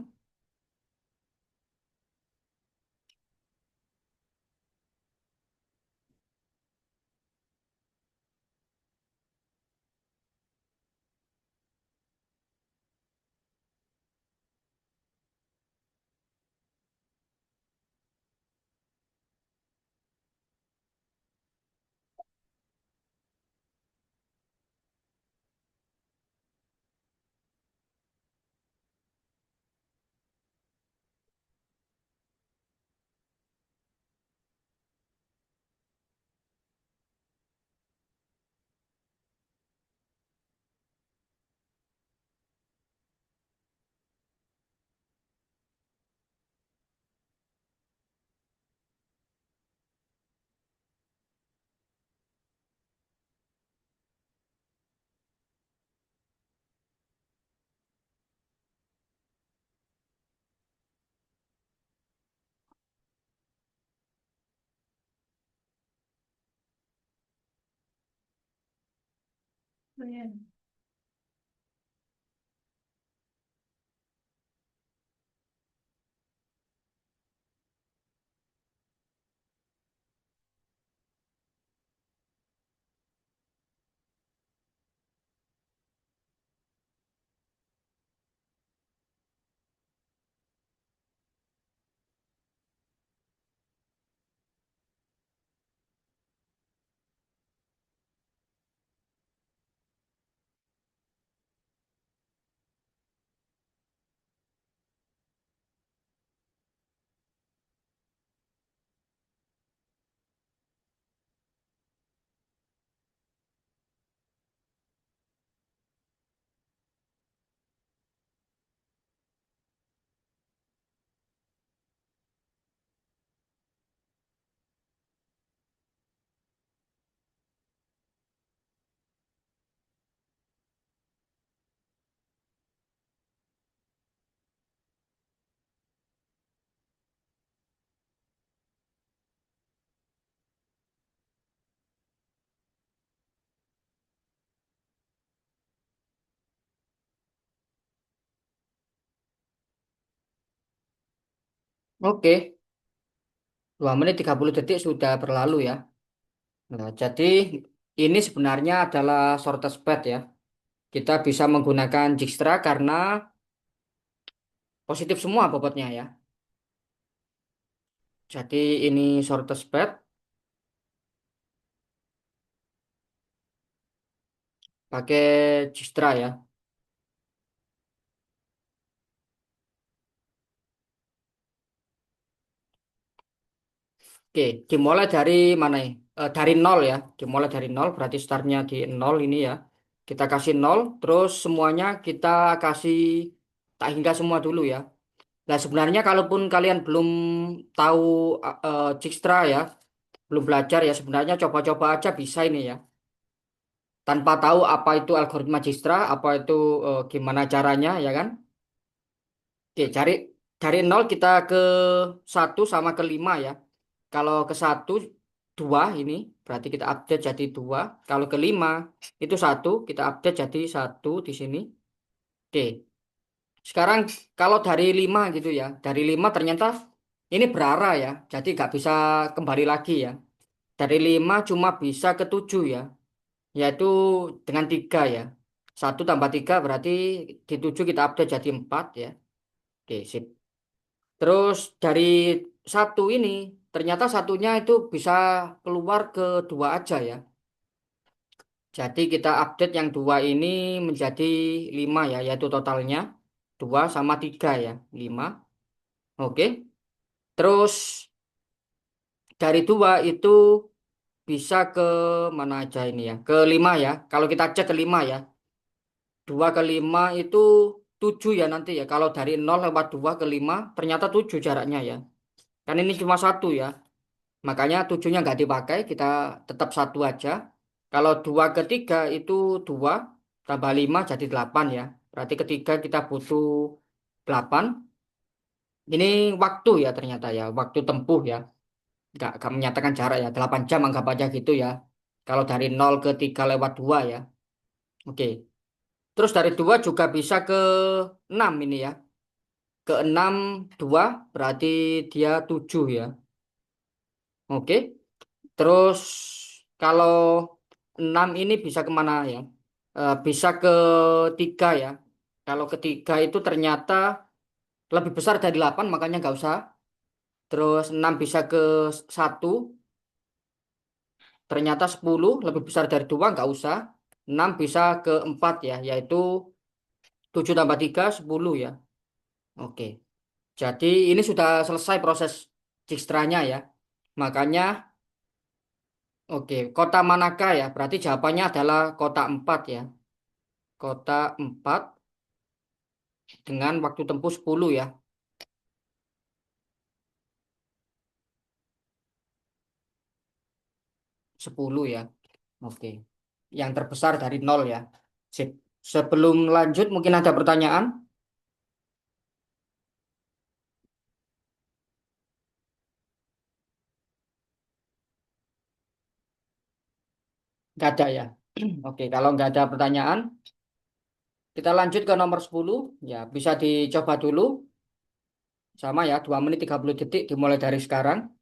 Oke, 2 menit 30 detik sudah berlalu ya. Nah, jadi ini sebenarnya adalah shortest path ya. Kita bisa menggunakan Dijkstra karena positif semua bobotnya ya. Jadi ini shortest path. pakai Dijkstra ya. Oke, dimulai dari mana ya? Dari nol ya. Dimulai dari nol, berarti startnya di nol ini ya. Kita kasih nol, terus semuanya kita kasih tak hingga semua dulu ya. Nah, sebenarnya kalaupun kalian belum tahu Dijkstra ya, belum belajar ya, sebenarnya coba-coba aja bisa ini ya. Tanpa tahu apa itu algoritma Dijkstra, apa itu gimana caranya ya kan. Oke, dari nol kita ke satu sama ke 5 ya. Kalau ke satu, dua ini berarti kita update jadi dua. Kalau ke 5 itu satu, kita update jadi satu di sini. Oke, sekarang kalau dari 5 gitu ya, dari 5 ternyata ini berarah ya, jadi nggak bisa kembali lagi ya. Dari 5 cuma bisa ke 7 ya, yaitu dengan 3 ya. Satu tambah 3 berarti di 7 kita update jadi 4 ya. Oke, sip. Terus dari satu ini, ternyata satunya itu bisa keluar ke dua aja ya. Jadi kita update yang dua ini menjadi 5 ya, yaitu totalnya 2 sama 3 ya, 5. Oke. Terus dari dua itu bisa ke mana aja ini ya, ke 5 ya. Kalau kita cek ke 5 ya, 2 ke 5 itu 7 ya nanti ya. Kalau dari nol lewat 2 ke 5 ternyata 7 jaraknya ya. Kan ini cuma satu ya. Makanya tujuhnya nggak dipakai, kita tetap satu aja. Kalau dua ketiga itu dua tambah lima jadi 8 ya. Berarti ketiga kita butuh 8. Ini waktu ya ternyata ya, waktu tempuh ya. Nggak menyatakan jarak ya, 8 jam anggap aja gitu ya. Kalau dari nol ke 3 lewat 2 ya. Oke. Terus dari 2 juga bisa ke 6 ini ya. Ke 6 2 berarti dia 7 ya. Oke. Terus kalau 6 ini bisa kemana ya? Bisa ke 3 ya. Kalau ketiga itu ternyata lebih besar dari 8 makanya nggak usah. Terus 6 bisa ke satu, ternyata 10 lebih besar dari 2 nggak usah. 6 bisa ke 4 ya, yaitu 7 tambah 3 10 ya. Oke. Jadi ini sudah selesai proses Dijkstranya ya. Makanya oke, kota manakah ya? Berarti jawabannya adalah kota 4 ya. Kota 4 dengan waktu tempuh 10 ya. 10 ya. Oke. Yang terbesar dari nol ya. Sip. Sebelum lanjut mungkin ada pertanyaan? Nggak ada ya. Oke, kalau nggak ada pertanyaan, kita lanjut ke nomor 10. Ya, bisa dicoba dulu. Sama ya, 2 menit 30 detik dimulai dari sekarang.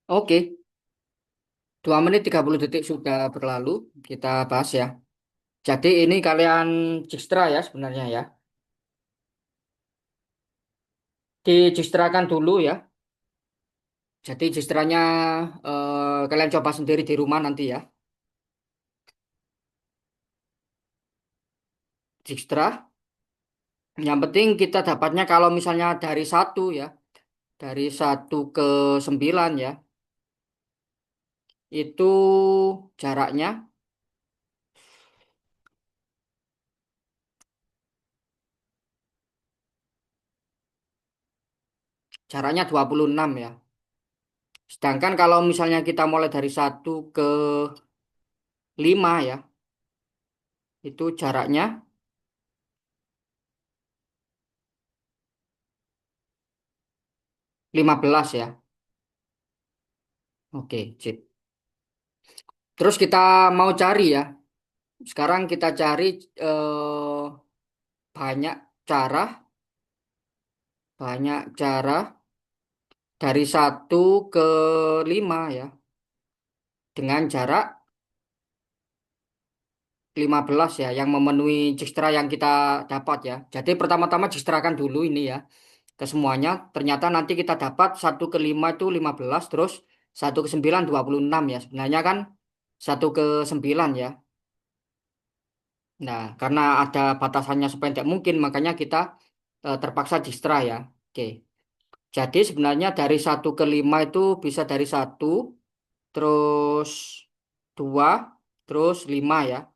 Oke, 2 menit 30 detik sudah berlalu. Kita bahas ya. Jadi ini kalian Dijkstra ya sebenarnya ya. Dijkstrakan dulu ya. Jadi Dijkstranya kalian coba sendiri di rumah nanti ya. Dijkstra. Yang penting kita dapatnya kalau misalnya dari satu ya. Dari 1 ke 9 ya. Itu jaraknya, jaraknya 26 ya. Sedangkan kalau misalnya kita mulai dari 1 ke 5 ya. Itu jaraknya 15 ya. Oke, sip. Terus kita mau cari ya. Sekarang kita cari banyak cara, banyak cara dari 1 ke 5 ya. Dengan jarak 15 ya, yang memenuhi Dijkstra yang kita dapat ya. Jadi pertama-tama Dijkstrakan dulu ini ya ke semuanya. Ternyata nanti kita dapat 1 ke 5 itu 15, terus 1 ke 9 26 ya. Sebenarnya kan 1 ke 9 ya. Nah, karena ada batasannya sependek mungkin, makanya kita terpaksa Dijkstra ya. Oke. Jadi sebenarnya dari 1 ke 5 itu bisa dari 1, terus 2, terus 5 ya.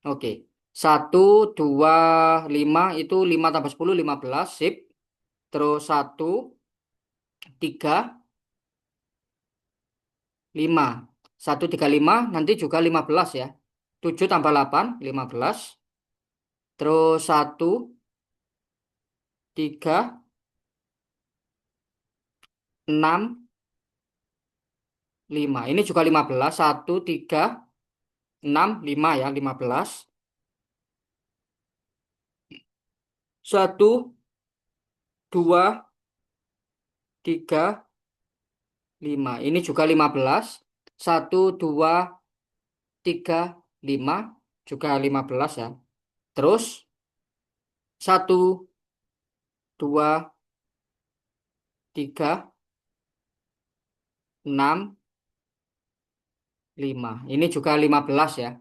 Oke. 1, 2, 5 itu 5 tambah 10 15, sip. Terus 1, 3, 5. 1, 3, 5 nanti juga 15 ya. 7 tambah 8 15. Terus 1, 3, 6, 5. Ini juga 15. 1, 3, 6, 5 ya, 15. 1, 2, 3, 5. Ini juga 15. 1, 2, 3, 5 juga 15 ya. Terus 1, 2, 3, 6, 5. Ini juga 15 ya.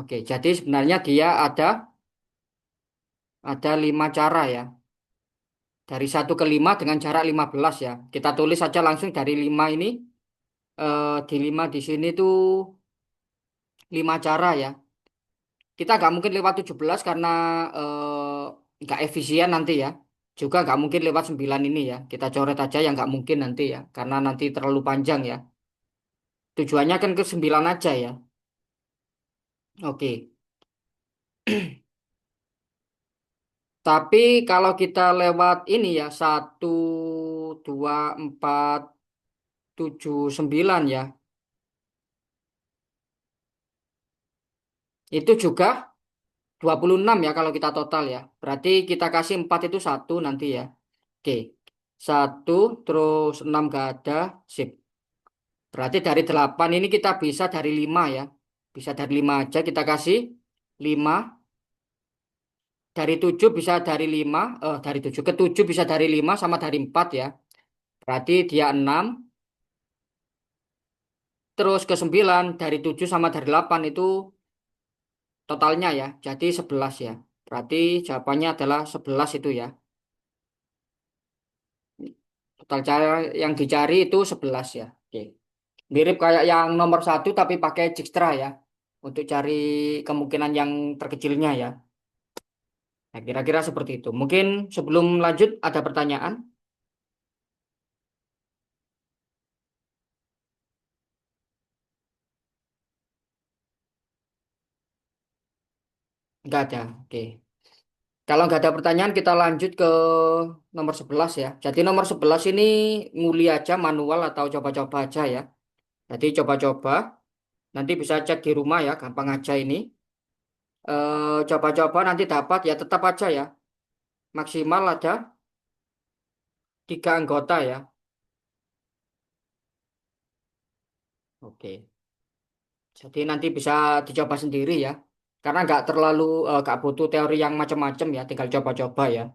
Oke, jadi sebenarnya dia ada 5 cara ya. Dari 1 ke 5 dengan jarak 15 ya. Kita tulis saja langsung dari 5 ini. Di 5 di sini tuh 5 cara ya. Kita nggak mungkin lewat 17 karena nggak efisien nanti ya. Juga nggak mungkin lewat 9 ini ya. Kita coret aja yang nggak mungkin nanti ya. Karena nanti terlalu panjang ya. Tujuannya kan ke 9 aja ya. Oke. Tapi kalau kita lewat ini ya, 1, 2, 4, 7, 9 ya. Itu juga 26 ya kalau kita total ya. Berarti kita kasih 4 itu 1 nanti ya. Oke. 1, terus 6 gak ada. Sip. Berarti dari 8 ini kita bisa dari 5 ya. Bisa dari 5 aja kita kasih 5. Dari 7 bisa dari 5. Dari 7 ke 7 bisa dari 5 sama dari 4 ya. Berarti dia 6. Terus ke 9 dari 7 sama dari 8 itu totalnya ya. Jadi 11 ya. Berarti jawabannya adalah 11 itu ya. Total cara yang dicari itu 11 ya. Oke. Mirip kayak yang nomor 1 tapi pakai Dijkstra ya. Untuk cari kemungkinan yang terkecilnya ya. Nah, kira-kira seperti itu. Mungkin sebelum lanjut ada pertanyaan? Nggak ada. Oke. Kalau nggak ada pertanyaan kita lanjut ke nomor 11 ya. Jadi nomor 11 ini nguli aja manual atau coba-coba aja ya. Jadi coba-coba. Nanti bisa cek di rumah ya. Gampang aja ini. Coba-coba nanti dapat ya tetap aja ya. Maksimal ada 3 anggota ya. Oke. Jadi nanti bisa dicoba sendiri ya. Karena nggak terlalu nggak butuh teori yang macam-macam ya, tinggal coba-coba ya.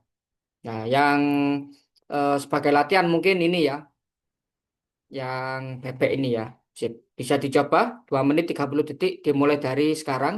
Nah, yang sebagai latihan mungkin ini ya, yang bebek ini ya. Sip. Bisa dicoba 2 menit 30 detik dimulai dari sekarang.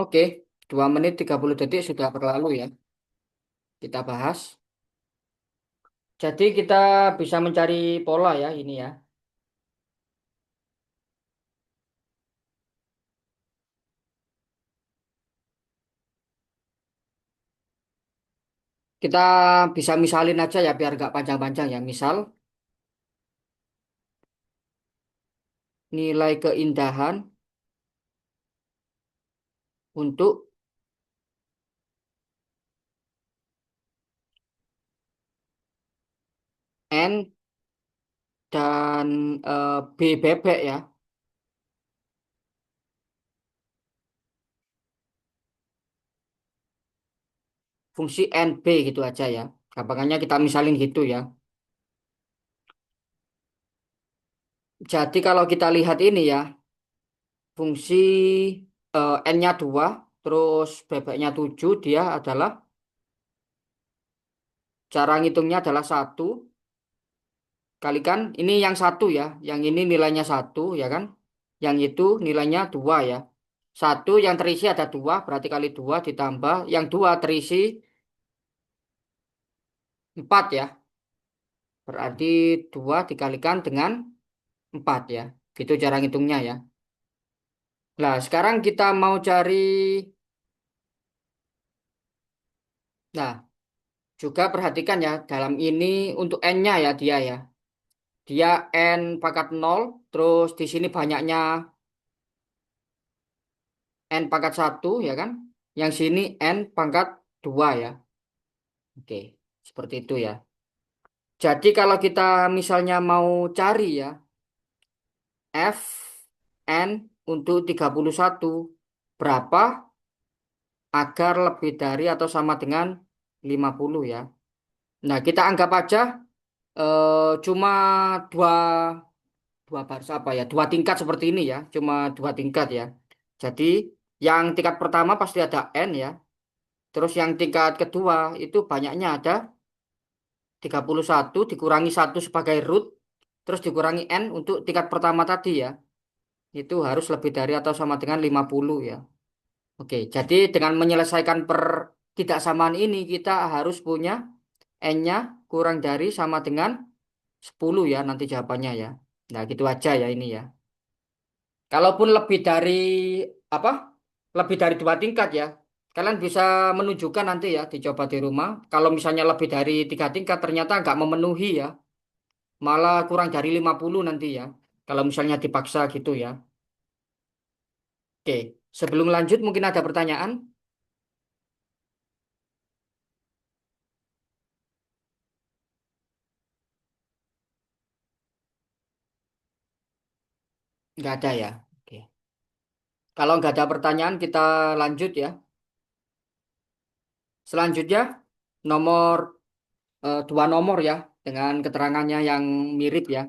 Oke, 2 menit 30 detik sudah berlalu ya. Kita bahas. Jadi kita bisa mencari pola ya ini ya. Kita bisa misalin aja ya biar nggak panjang-panjang ya. Misal nilai keindahan untuk N dan B bebek ya. Fungsi N B gitu aja ya. Gampangannya kita misalin gitu ya. Jadi kalau kita lihat ini ya, fungsi N-nya 2, terus bebeknya 7, dia adalah cara ngitungnya adalah satu kalikan ini yang satu ya, yang ini nilainya satu ya kan, yang itu nilainya 2 ya. Satu yang terisi ada 2 berarti kali 2 ditambah yang 2 terisi 4 ya. Berarti 2 dikalikan dengan 4 ya. Gitu cara ngitungnya ya. Nah, sekarang kita mau cari, nah juga perhatikan ya, dalam ini untuk N-nya ya dia ya. Dia N pangkat 0, terus di sini banyaknya N pangkat 1 ya kan. Yang sini N pangkat 2 ya. Oke, seperti itu ya. Jadi kalau kita misalnya mau cari ya, F N untuk 31 berapa agar lebih dari atau sama dengan 50 ya. Nah, kita anggap aja cuma dua. dua baris apa ya? Dua tingkat seperti ini ya. Cuma dua tingkat ya. Jadi yang tingkat pertama pasti ada N ya. Terus yang tingkat kedua itu banyaknya ada 31 dikurangi satu sebagai root. Terus dikurangi N untuk tingkat pertama tadi ya. Itu harus lebih dari atau sama dengan 50 ya. Oke, jadi dengan menyelesaikan ketidaksamaan ini kita harus punya N-nya kurang dari sama dengan 10 ya nanti jawabannya ya. Nah, gitu aja ya ini ya. Kalaupun lebih dari apa? Lebih dari dua tingkat ya. Kalian bisa menunjukkan nanti ya dicoba di rumah. Kalau misalnya lebih dari tiga tingkat ternyata nggak memenuhi ya. Malah kurang dari 50 nanti ya. Kalau misalnya dipaksa gitu ya. Oke, sebelum lanjut mungkin ada pertanyaan? Nggak ada ya. Oke. Kalau nggak ada pertanyaan kita lanjut ya. Selanjutnya nomor dua nomor ya dengan keterangannya yang mirip ya.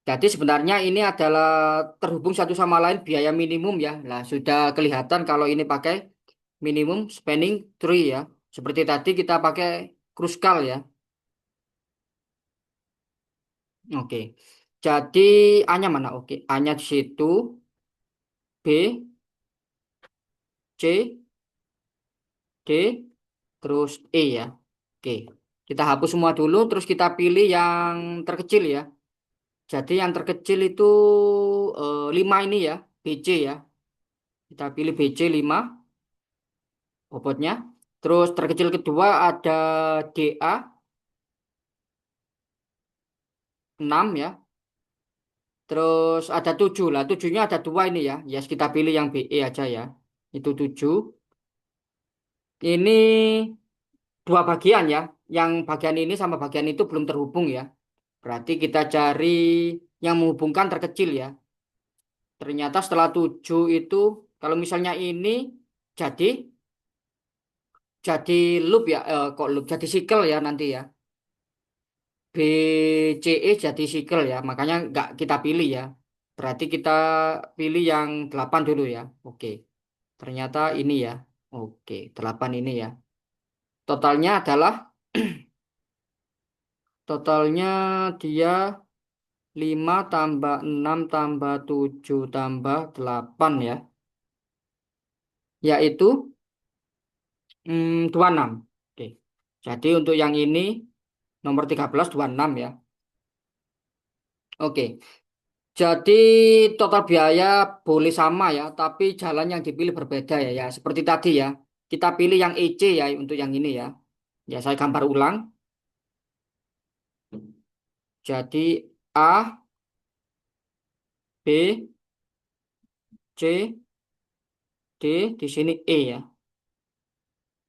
Jadi sebenarnya ini adalah terhubung satu sama lain biaya minimum ya. Nah, sudah kelihatan kalau ini pakai minimum spanning tree ya. Seperti tadi kita pakai Kruskal ya. Oke. Jadi A-nya mana? Oke. A-nya di situ, B, C, D, terus E ya. Oke. Kita hapus semua dulu terus kita pilih yang terkecil ya. Jadi yang terkecil itu 5 ini ya, BC ya. Kita pilih BC 5 bobotnya. Terus terkecil kedua ada DA 6 ya. Terus ada 7 lah. Tujuhnya ada dua ini ya. Ya kita pilih yang BE aja ya. Itu 7. Ini dua bagian ya. Yang bagian ini sama bagian itu belum terhubung ya. Berarti kita cari yang menghubungkan terkecil ya. Ternyata setelah 7 itu kalau misalnya ini jadi jadi loop ya. Kok loop jadi cycle ya nanti ya. BCE jadi cycle ya, makanya nggak kita pilih ya. Berarti kita pilih yang 8 dulu ya. Oke, ternyata ini ya. Oke, 8 ini ya. Totalnya adalah, totalnya dia 5 tambah 6 tambah 7 tambah 8 ya. Yaitu 26. Oke, jadi untuk yang ini nomor 13 26 ya. Oke. Jadi total biaya boleh sama ya, tapi jalan yang dipilih berbeda ya. Ya, seperti tadi ya. Kita pilih yang EC ya untuk yang ini ya. Ya, saya gambar ulang. Jadi A, B, C, D, di sini E ya.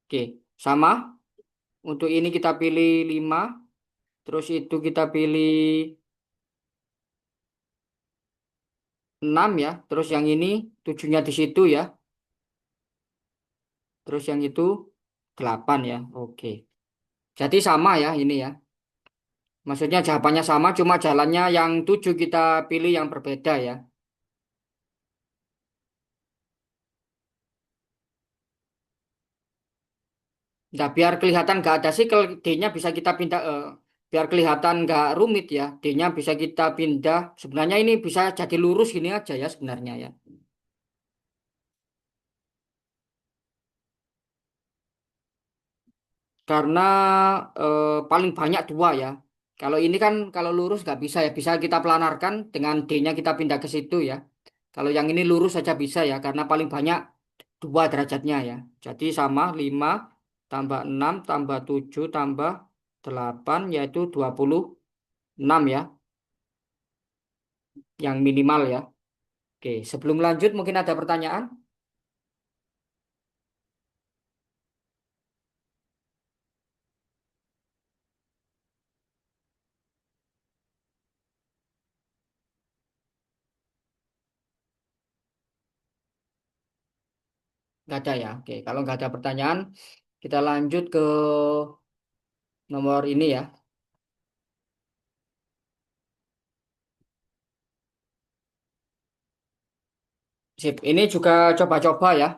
Oke, sama. Untuk ini kita pilih 5, terus itu kita pilih 6 ya. Terus yang ini 7-nya di situ ya. Terus yang itu 8 ya. Oke. Jadi sama ya ini ya. Maksudnya jawabannya sama, cuma jalannya yang 7 kita pilih yang berbeda ya. Nah, biar kelihatan nggak ada sih, D-nya bisa kita pindah, biar kelihatan nggak rumit ya. D-nya bisa kita pindah. Sebenarnya ini bisa jadi lurus gini aja ya sebenarnya ya. Karena paling banyak dua ya. Kalau ini kan kalau lurus nggak bisa ya. Bisa kita pelanarkan dengan D-nya kita pindah ke situ ya. Kalau yang ini lurus saja bisa ya, karena paling banyak dua derajatnya ya. Jadi sama 5 tambah 6 tambah 7 tambah 8 yaitu 26 ya, yang minimal ya. Oke, sebelum lanjut mungkin ada pertanyaan? Nggak ada ya. Oke, kalau nggak ada pertanyaan, kita lanjut ke nomor ini ya. Sip. Ini juga coba-coba ya.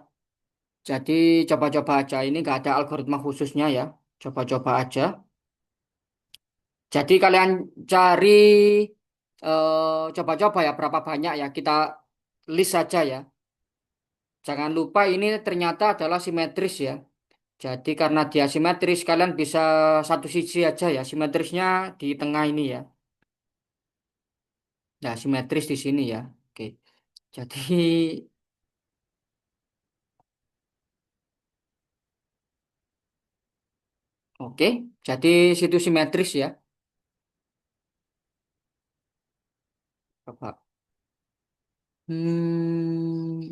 Jadi coba-coba aja. Ini nggak ada algoritma khususnya ya. Coba-coba aja. Jadi kalian cari coba-coba ya berapa banyak ya. Kita list saja ya. Jangan lupa ini ternyata adalah simetris ya. Jadi karena dia simetris kalian bisa satu sisi aja ya. Simetrisnya di tengah ini ya. Nah, simetris di sini ya. Oke. Jadi oke. Jadi situ simetris ya. Coba.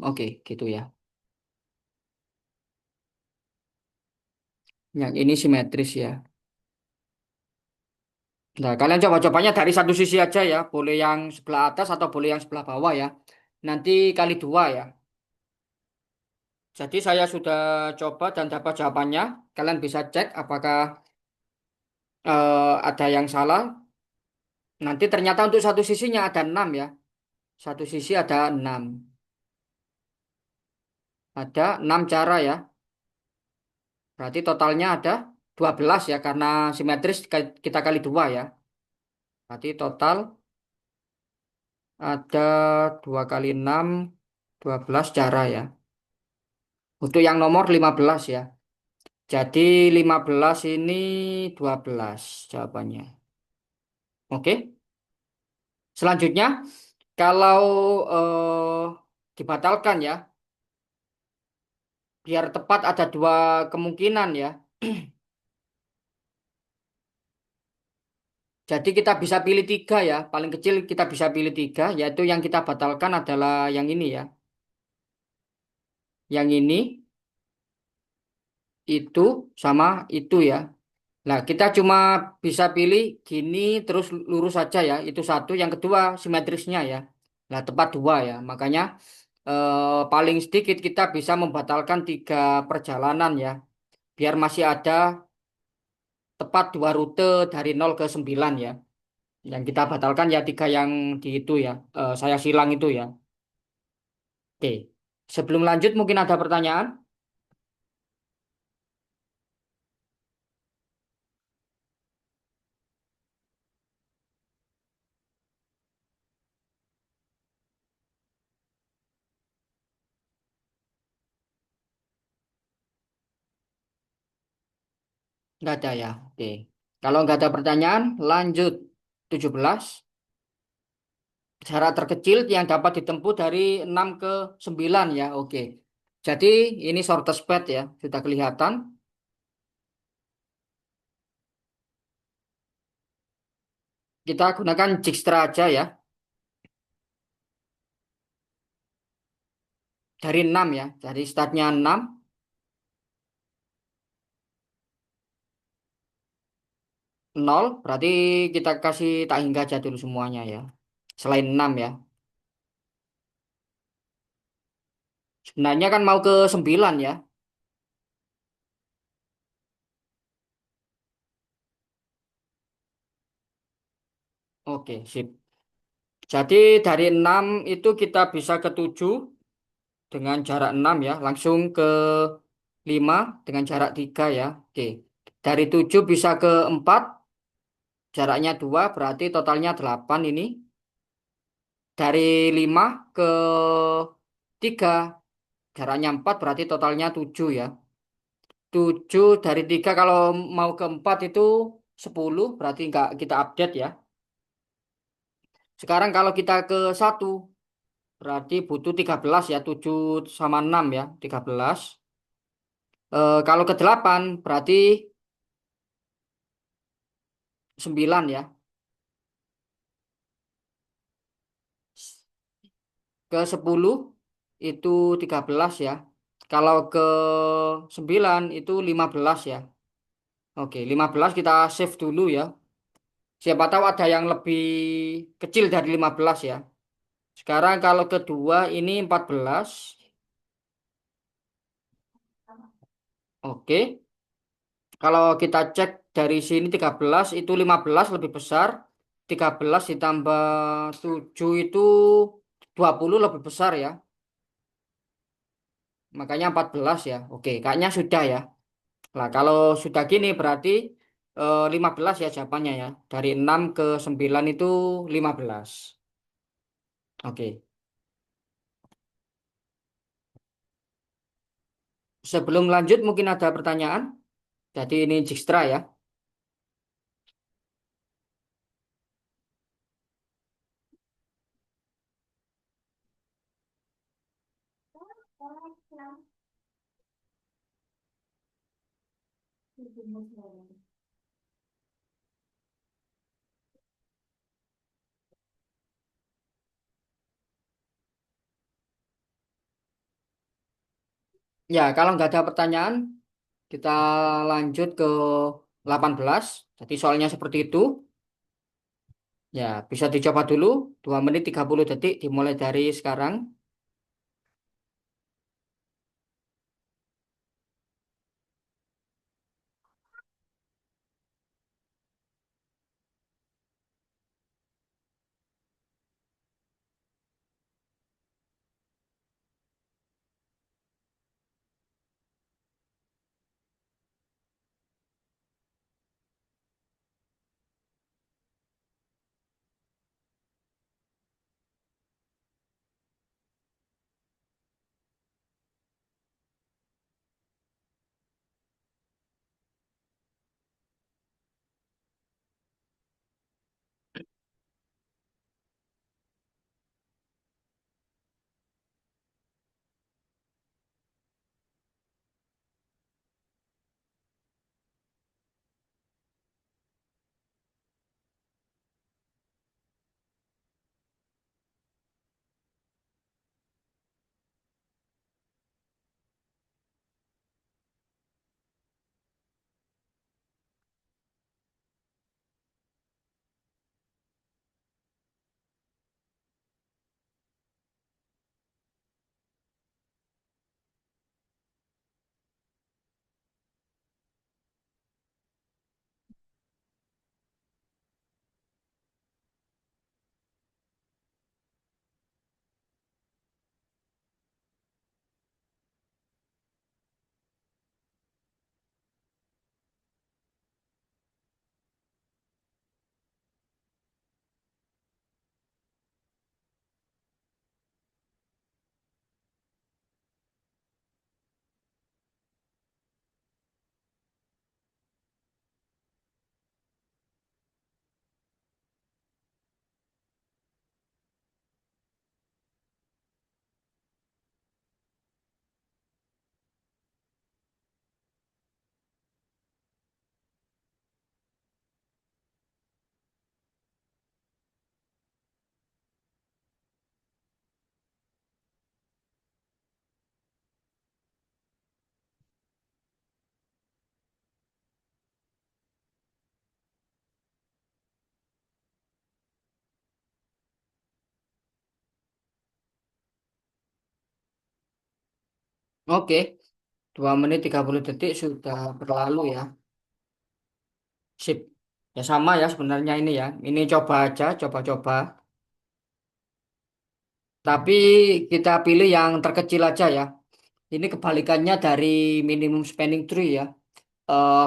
Oke, gitu ya. Yang ini simetris ya. Nah, kalian coba-cobanya dari satu sisi aja ya. Boleh yang sebelah atas atau boleh yang sebelah bawah ya. Nanti kali dua ya. Jadi saya sudah coba dan dapat jawabannya. Kalian bisa cek apakah ada yang salah. Nanti ternyata untuk satu sisinya ada 6 ya. Satu sisi ada 6. Ada 6 cara ya. Berarti totalnya ada 12 ya. Karena simetris kita kali dua ya. Berarti total ada 2 kali 6, 12 cara ya. Untuk yang nomor 15 ya. Jadi 15 ini 12 jawabannya. Oke. Selanjutnya, kalau dibatalkan ya, biar tepat ada dua kemungkinan ya. Jadi kita bisa pilih tiga ya. Paling kecil kita bisa pilih tiga, yaitu yang kita batalkan adalah yang ini ya. Yang ini, itu, sama itu ya. Nah, kita cuma bisa pilih gini terus lurus saja ya. Itu satu. Yang kedua simetrisnya ya. Nah, tepat dua ya. Makanya paling sedikit kita bisa membatalkan tiga perjalanan ya. Biar masih ada tepat dua rute dari 0 ke 9 ya. Yang kita batalkan ya tiga yang di itu ya. Saya silang itu ya. Oke. Sebelum lanjut mungkin ada pertanyaan? Nggak ada ya. Oke. Kalau nggak ada pertanyaan, lanjut. 17. Jarak terkecil yang dapat ditempuh dari 6 ke 9 ya. Oke. Jadi ini shortest path ya. Sudah kelihatan. Kita gunakan Dijkstra aja ya. Dari 6 ya. Dari startnya 6, 0. Berarti kita kasih tak hingga aja dulu semuanya ya. Selain 6 ya. Sebenarnya kan mau ke 9 ya. Oke, sip. Jadi dari 6 itu kita bisa ke 7 dengan jarak 6 ya. Langsung ke 5 dengan jarak 3 ya. Oke. Dari 7 bisa ke 4, jaraknya 2 berarti totalnya 8 ini. Dari 5 ke 3, jaraknya 4 berarti totalnya 7 ya. 7 dari 3 kalau mau ke 4 itu 10 berarti nggak kita update ya. Sekarang kalau kita ke 1 berarti butuh 13 ya. 7 sama 6 ya. 13. Kalau ke 8 berarti 9 ya. Ke 10 itu 13 ya. Kalau ke 9 itu 15 ya. Oke, 15 kita save dulu ya. Siapa tahu ada yang lebih kecil dari 15 ya. Sekarang kalau kedua ini 14. Oke. Kalau kita cek dari sini 13 itu 15 lebih besar. 13 ditambah 7 itu 20 lebih besar ya. Makanya 14 ya. Oke, kayaknya sudah ya. Nah, kalau sudah gini berarti 15 ya jawabannya ya. Dari 6 ke 9 itu 15. Oke. Sebelum lanjut mungkin ada pertanyaan. Jadi ini Dijkstra ya. Ya, kalau nggak ada pertanyaan, kita lanjut ke 18. Jadi soalnya seperti itu. Ya, bisa dicoba dulu. 2 menit 30 detik dimulai dari sekarang. Oke, 2 menit 30 detik sudah berlalu ya. Sip. Ya sama ya sebenarnya ini ya. Ini coba aja, coba-coba. Tapi kita pilih yang terkecil aja ya. Ini kebalikannya dari minimum spending tree ya.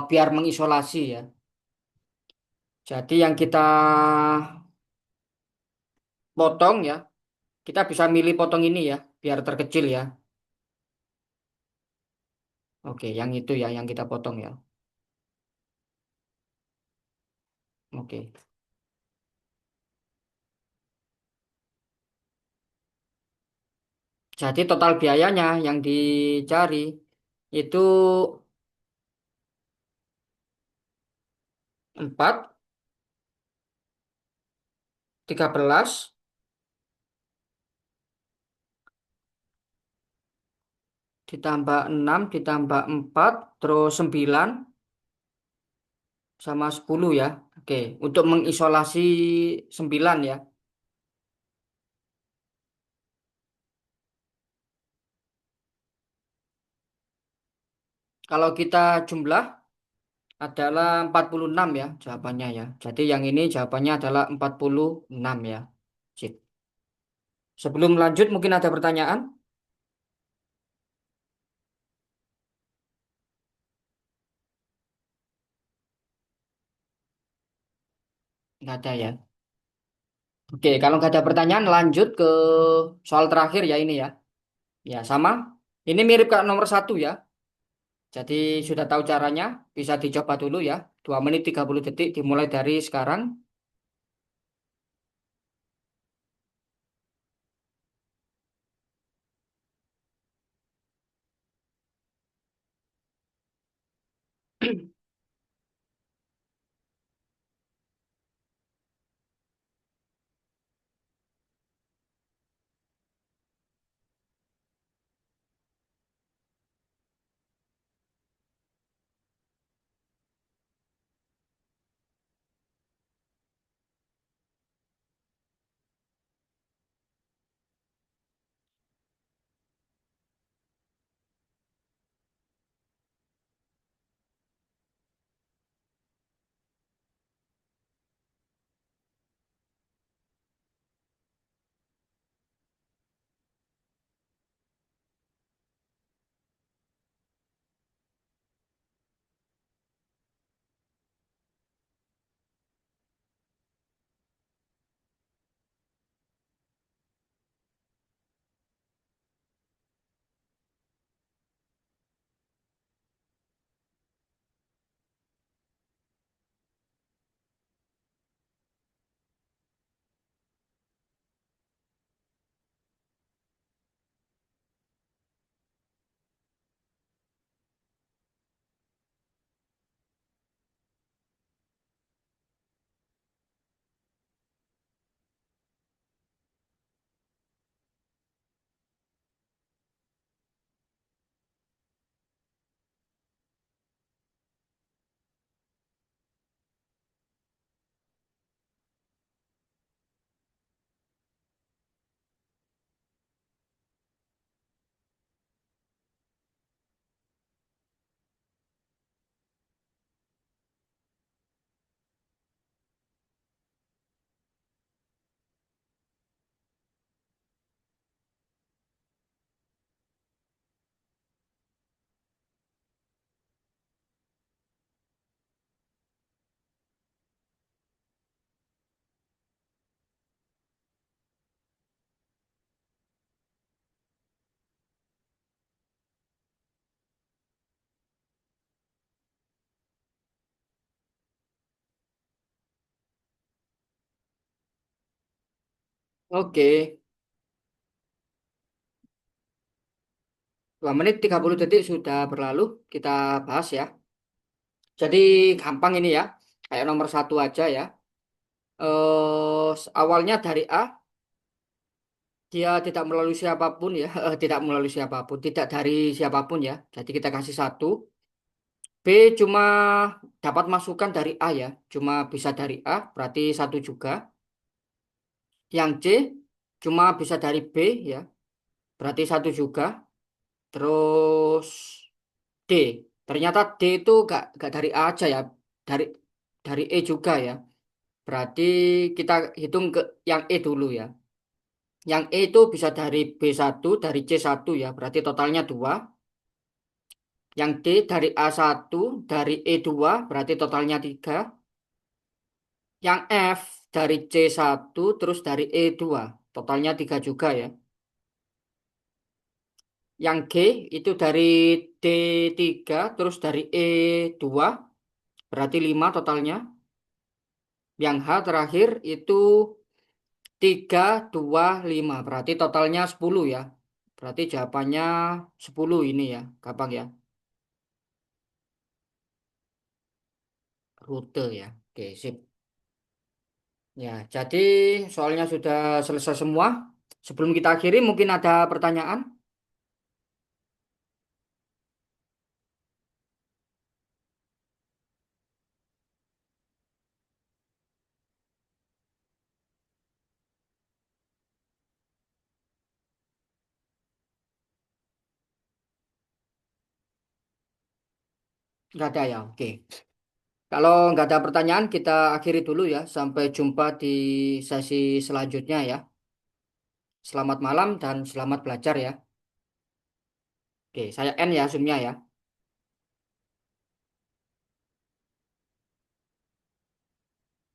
Biar mengisolasi ya. Jadi yang kita potong ya, kita bisa milih potong ini ya, biar terkecil ya. Oke, yang itu ya, yang kita potong ya. Oke. Jadi total biayanya yang dicari itu 4, 13, ditambah 6, ditambah 4, terus 9, sama 10 ya. Oke, untuk mengisolasi 9 ya. Kalau kita jumlah adalah 46 ya jawabannya ya. Jadi yang ini jawabannya adalah 46 ya. Sip. Sebelum lanjut mungkin ada pertanyaan? Nggak ada ya. Oke, kalau nggak ada pertanyaan lanjut ke soal terakhir ya ini ya. Ya sama. Ini mirip kayak nomor satu ya. Jadi sudah tahu caranya, bisa dicoba dulu ya. 2 menit 30 detik dimulai dari sekarang. Oke, 2 menit 30 detik sudah berlalu. Kita bahas ya. Jadi gampang ini ya. Kayak nomor satu aja ya. Awalnya dari A, dia tidak melalui siapapun ya. Tidak melalui siapapun. Tidak dari siapapun ya. Jadi kita kasih satu. B cuma dapat masukan dari A ya. Cuma bisa dari A, berarti satu juga. Yang C cuma bisa dari B ya. Berarti satu juga. Terus D. Ternyata D itu gak dari A aja ya. Dari dari E juga ya. Berarti kita hitung ke yang E dulu ya. Yang E itu bisa dari B1, dari C1 ya. Berarti totalnya 2. Yang D dari A1, dari E2, berarti totalnya 3. Yang F dari C1, terus dari E2. Totalnya 3 juga ya. Yang G itu dari D3, terus dari E2, berarti 5 totalnya. Yang H terakhir itu 3, 2, 5. Berarti totalnya 10 ya. Berarti jawabannya 10 ini ya. Gampang ya. Rute ya. Oke, sip. Ya, jadi soalnya sudah selesai semua. Sebelum kita akhiri mungkin ada pertanyaan? Nggak ada ya. Oke. Kalau nggak ada pertanyaan, kita akhiri dulu ya. Sampai jumpa di sesi selanjutnya ya. Selamat malam dan selamat belajar ya. Oke, saya N ya, Zoom-nya ya.